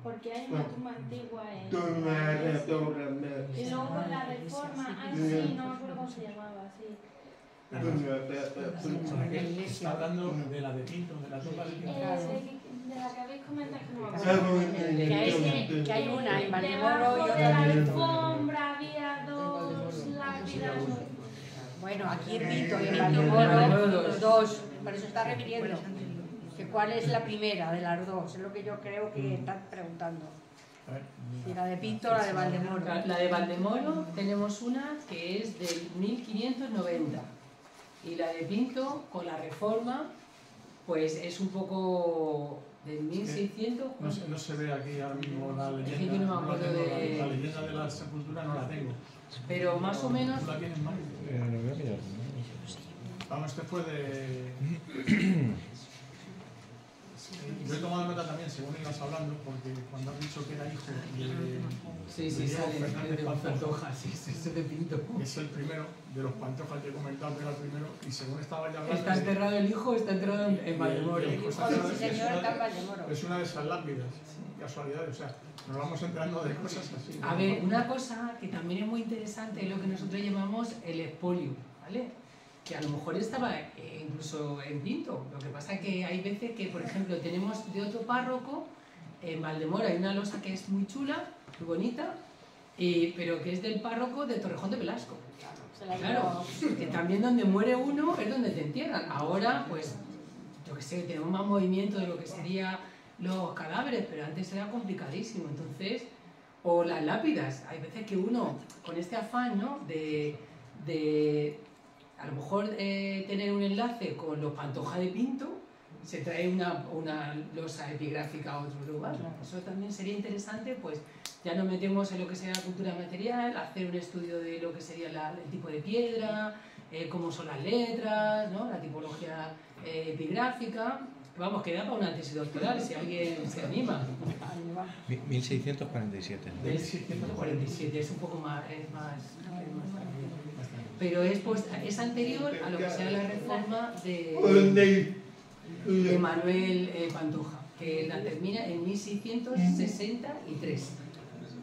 Speaker 4: Porque hay una tumba antigua en... Y luego la reforma, ay sí, no me acuerdo cómo se llamaba, sí.
Speaker 3: Está hablando de la de Pinto, de la tumba de Pinto.
Speaker 4: De la que habéis comentado, que no me acuerdo.
Speaker 5: Que hay una en Valdemoro y otra
Speaker 4: de la
Speaker 5: en Pinto.
Speaker 4: alfombra había dos lápidas.
Speaker 5: Bueno, aquí en Pinto y en Valdemoro, los dos, por eso está refiriendo. Que ¿cuál es la primera de las dos? Es lo que yo creo que están preguntando. Si la de Pinto o la de Valdemoro.
Speaker 1: La de Valdemoro tenemos una que es del 1590 y la de Pinto con la reforma pues es un poco del 1600.
Speaker 3: No se ve aquí ahora mismo la leyenda.
Speaker 1: Es que yo no me acuerdo de...
Speaker 3: La leyenda de la sepultura no la tengo.
Speaker 1: Pero más o menos...
Speaker 3: ¿Tú la tienes mal? Vamos, este fue de... Yo he tomado nota también, según ibas hablando, porque cuando has dicho que era hijo de...
Speaker 1: Sí, sale de Pantoja, sí, es de Pinto.
Speaker 3: Es el primero de los Pantojas que he comentado, que era el primero, y según estaba ya hablando...
Speaker 1: Está enterrado el hijo, está enterrado en Valdemoro.
Speaker 3: Es una de esas lápidas, casualidades, o sea, nos vamos enterando de cosas así.
Speaker 1: A ver, una cosa que también es muy interesante es lo que nosotros llamamos el expolio, ¿vale? Que a lo mejor estaba incluso en Pinto. Lo que pasa es que hay veces que, por ejemplo, tenemos de otro párroco, en Valdemoro hay una losa que es muy chula, muy bonita, pero que es del párroco de Torrejón de Velasco. Claro, que también donde muere uno es donde te entierran. Ahora, pues, yo qué sé, tenemos más movimiento de lo que serían los cadáveres, pero antes era complicadísimo. Entonces, o las lápidas. Hay veces que uno, con este afán, ¿no?, de a lo mejor tener un enlace con los Pantoja de Pinto, se trae una losa epigráfica a otro lugar. Eso también sería interesante, pues ya nos metemos en lo que sería la cultura material, hacer un estudio de lo que sería el tipo de piedra, cómo son las letras, ¿no?, la tipología epigráfica. Vamos, que da para una tesis doctoral, si alguien se anima.
Speaker 6: 1647.
Speaker 1: 1647, es un poco más... Pero es anterior a lo que sea la reforma de Manuel Pantoja, que la termina en 1663. Es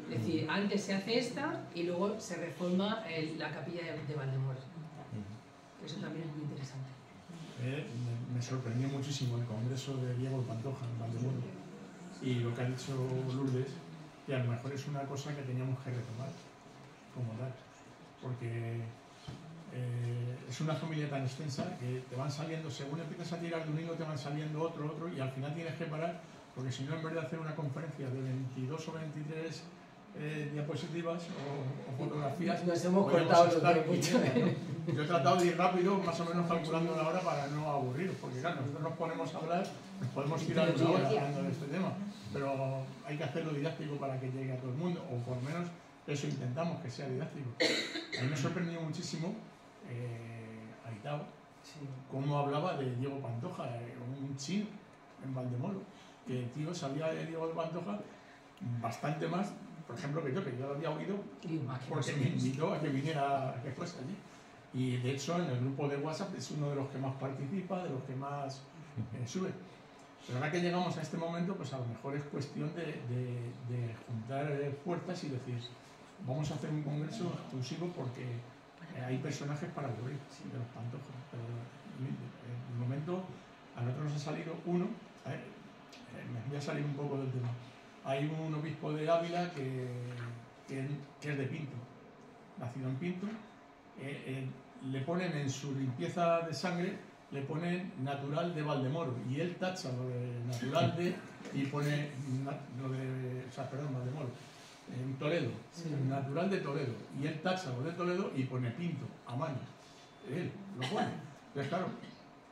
Speaker 1: decir, antes se hace esta y luego se reforma la capilla de Valdemoro. Eso también es muy interesante.
Speaker 3: Me sorprendió muchísimo el congreso de Diego Pantoja en Valdemoro y lo que ha dicho Lourdes, que a lo mejor es una cosa que teníamos que retomar como tal, porque es una familia tan extensa que te van saliendo, según empiezas a tirar de un hilo te van saliendo otro y al final tienes que parar, porque si no, en vez de hacer una conferencia de 22 o 23 diapositivas o fotografías,
Speaker 1: nos hemos cortado los
Speaker 3: Yo he tratado de ir rápido, más o menos calculando la hora para no aburrir, porque claro, nosotros nos ponemos a hablar, nos podemos tirar una hora hablando de este tema, pero hay que hacerlo didáctico para que llegue a todo el mundo, o por lo menos eso intentamos, que sea didáctico. A mí me sorprendió muchísimo Aitao, cómo hablaba de Diego Pantoja, un chino en Valdemoro, que el tío sabía de Diego Pantoja bastante más, por ejemplo, que yo lo había oído porque me invitó a que viniera, a que fuese allí. Y de hecho en el grupo de WhatsApp es uno de los que más participa, de los que más sube. Pero ahora que llegamos a este momento, pues a lo mejor es cuestión de juntar fuerzas y decir, vamos a hacer un congreso exclusivo porque hay personajes para aburrir de los Pantojas. Pero en el momento a nosotros nos ha salido uno, me voy a salir un poco del tema. Hay un obispo de Ávila que es de Pinto, nacido en Pinto. Le ponen en su limpieza de sangre, le ponen natural de Valdemoro, y él tacha lo de natural de y pone lo de, o sea, perdón, Valdemoro, en Toledo, natural de Toledo, y él tacha lo de Toledo y pone Pinto a mano. Él lo pone. Entonces, claro,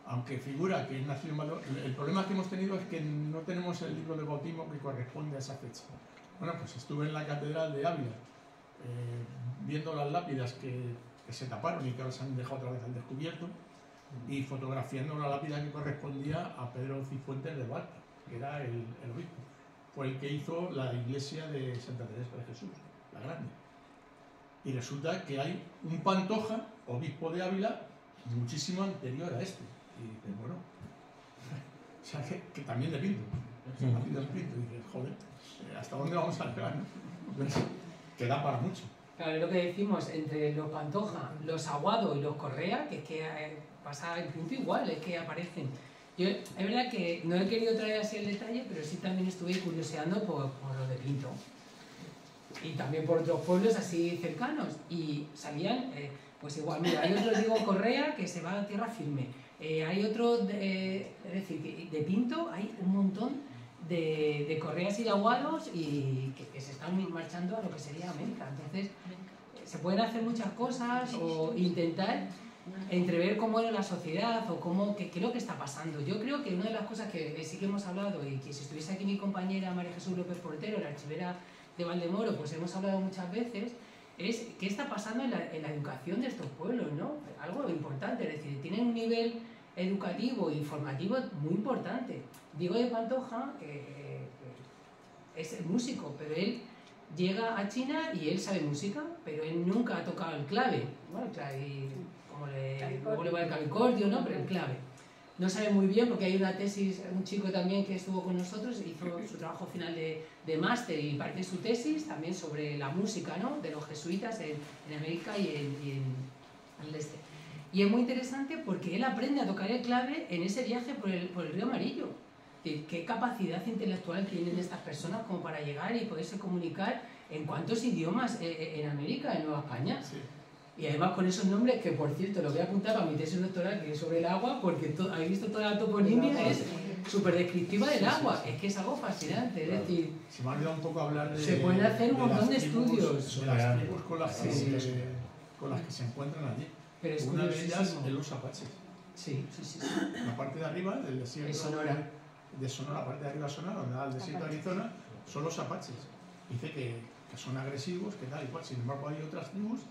Speaker 3: aunque figura que es nacido en Valdemoro, el problema que hemos tenido es que no tenemos el libro de bautismo que corresponde a esa fecha. Bueno, pues estuve en la catedral de Ávila viendo las lápidas que se taparon y que ahora se han dejado otra vez al descubierto, y fotografiando la lápida que correspondía a Pedro Cifuentes de Balta, que era el obispo. Fue el que hizo la iglesia de Santa Teresa de Jesús, la grande. Y resulta que hay un Pantoja, obispo de Ávila, muchísimo anterior a este. Y dices, bueno, o sea, que también de Pinto. Nacido en Pinto. Y dices, joder, ¿hasta dónde vamos a llegar? Entonces, que da para mucho.
Speaker 1: Claro, es lo que decimos, entre los Pantoja, los Aguado y los Correa, que es que pasa el punto igual, es que aparecen. Yo, es verdad que no he querido traer así el detalle, pero sí también estuve curioseando por lo de Pinto. Y también por otros pueblos así cercanos. Y salían, pues igual, mira, hay otro, digo, Correa, que se va a tierra firme. Hay otro, es decir, que de Pinto hay un montón de Correas y de Aguados y que se están marchando a lo que sería América. Entonces, se pueden hacer muchas cosas o intentar entrever cómo era la sociedad o qué es lo que está pasando. Yo creo que una de las cosas que sí que hemos hablado, y que si estuviese aquí mi compañera María Jesús López Portero, la archivera de Valdemoro, pues hemos hablado muchas veces, es qué está pasando en la educación de estos pueblos, ¿no? Algo importante, es decir, tienen un nivel educativo e informativo muy importante. Diego de Pantoja es músico, pero él llega a China y él sabe música, pero él nunca ha tocado el clave, ¿no? El clave, luego le va el clavicordio, ¿no? Pero el clave. No sabe muy bien porque hay una tesis, un chico también que estuvo con nosotros, hizo su trabajo final de máster y parte de su tesis también sobre la música, ¿no? De los jesuitas en América y en el este. Y es muy interesante porque él aprende a tocar el clave en ese viaje por el Río Amarillo. ¿Qué capacidad intelectual tienen estas personas como para llegar y poderse comunicar en cuántos idiomas en América, en Nueva España? Sí. Y además con esos nombres, que por cierto lo voy a apuntar para mi tesis doctoral, que es sobre el agua, porque habéis visto toda la toponimia, es súper descriptiva del agua, es que es algo fascinante. Es decir,
Speaker 3: se me ha olvidado un poco hablar de...
Speaker 1: Se pueden hacer un montón de estudios.
Speaker 3: De las tribus con las que se encuentran allí.
Speaker 1: Pero es
Speaker 3: una de ellas es los apaches.
Speaker 1: Sí.
Speaker 3: La parte de arriba del desierto de Sonora, la parte de arriba de Sonora, donde da el desierto de Arizona, son los apaches. Dice que son agresivos, que tal y cual. Sin embargo, hay otras tribus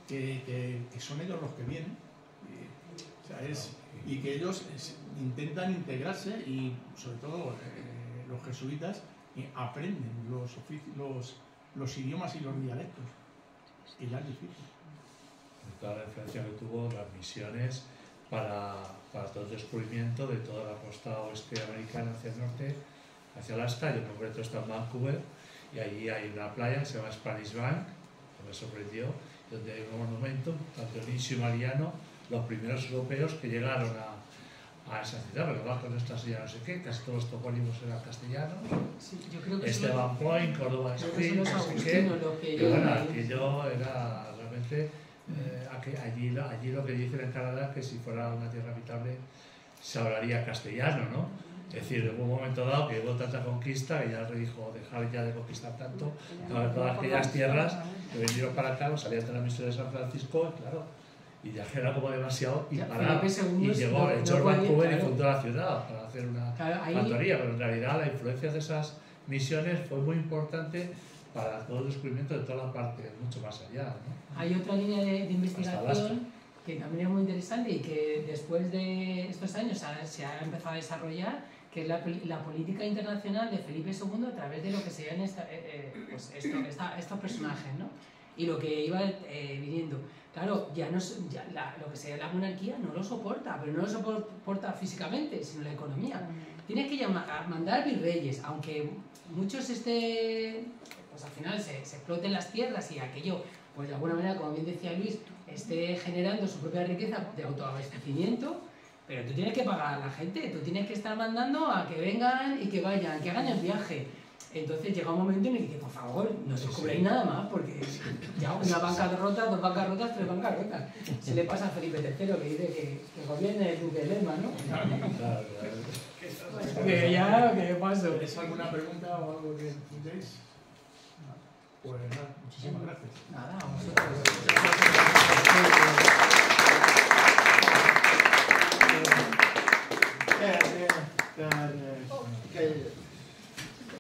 Speaker 3: que son ellos los que vienen. Y que ellos intentan integrarse y, sobre todo, los jesuitas aprenden los idiomas y los dialectos, que ya es difícil.
Speaker 6: Toda la influencia que tuvo las misiones para todo el descubrimiento de toda la costa oeste americana hacia el norte, hacia Alaska. Yo en concreto está en Vancouver y allí hay una playa que se llama Spanish Bank, que me sorprendió, donde hay un monumento, tanto Inicio y Mariano, los primeros europeos que llegaron a esa ciudad, pero abajo no está ya no sé qué, casi todos los topónimos eran castellanos.
Speaker 1: Sí, yo creo que
Speaker 6: Esteban Point, Córdoba Spring, no sé qué. Pero bueno, aquello era realmente... allí lo que dicen en Canadá es que si fuera una tierra habitable se hablaría castellano, ¿no? Es decir, en un momento dado que hubo tanta conquista que ya el rey dijo dejar ya de conquistar tanto, todas aquellas tierras que vinieron para acá, pues salían de la misión de San Francisco, claro, y ya era como demasiado y parar, y llegó George Vancouver y fundó la ciudad para hacer una factoría, pero en realidad la influencia de esas misiones fue muy importante para todo el descubrimiento de toda la parte, mucho más allá, ¿no?
Speaker 1: Hay otra línea de investigación que también es muy interesante y que después de estos años se ha empezado a desarrollar, que es la política internacional de Felipe II a través de lo que serían estos personajes, ¿no? Y lo que iba viniendo. Claro, lo que sería la monarquía no lo soporta, pero no lo soporta físicamente, sino la economía. Tienes que mandar virreyes, aunque muchos pues al final se exploten las tierras y aquello, pues de alguna manera, como bien decía Luis, esté generando su propia riqueza de autoabastecimiento, pero tú tienes que pagar a la gente, tú tienes que estar mandando a que vengan y que vayan, que hagan el viaje. Entonces llega un momento en el que, por favor, no os cobréis nada más, porque ya una bancarrota, 2 bancarrotas, 3 bancarrotas. Se le pasa a Felipe III, que dice que gobierne el duque de Lerma, ¿no?
Speaker 6: Claro.
Speaker 1: Que ya, ¿qué pasó?
Speaker 3: ¿Tenéis alguna pregunta o algo que necesitéis? Pues nada, muchísimas gracias.
Speaker 1: Nada, a vosotros.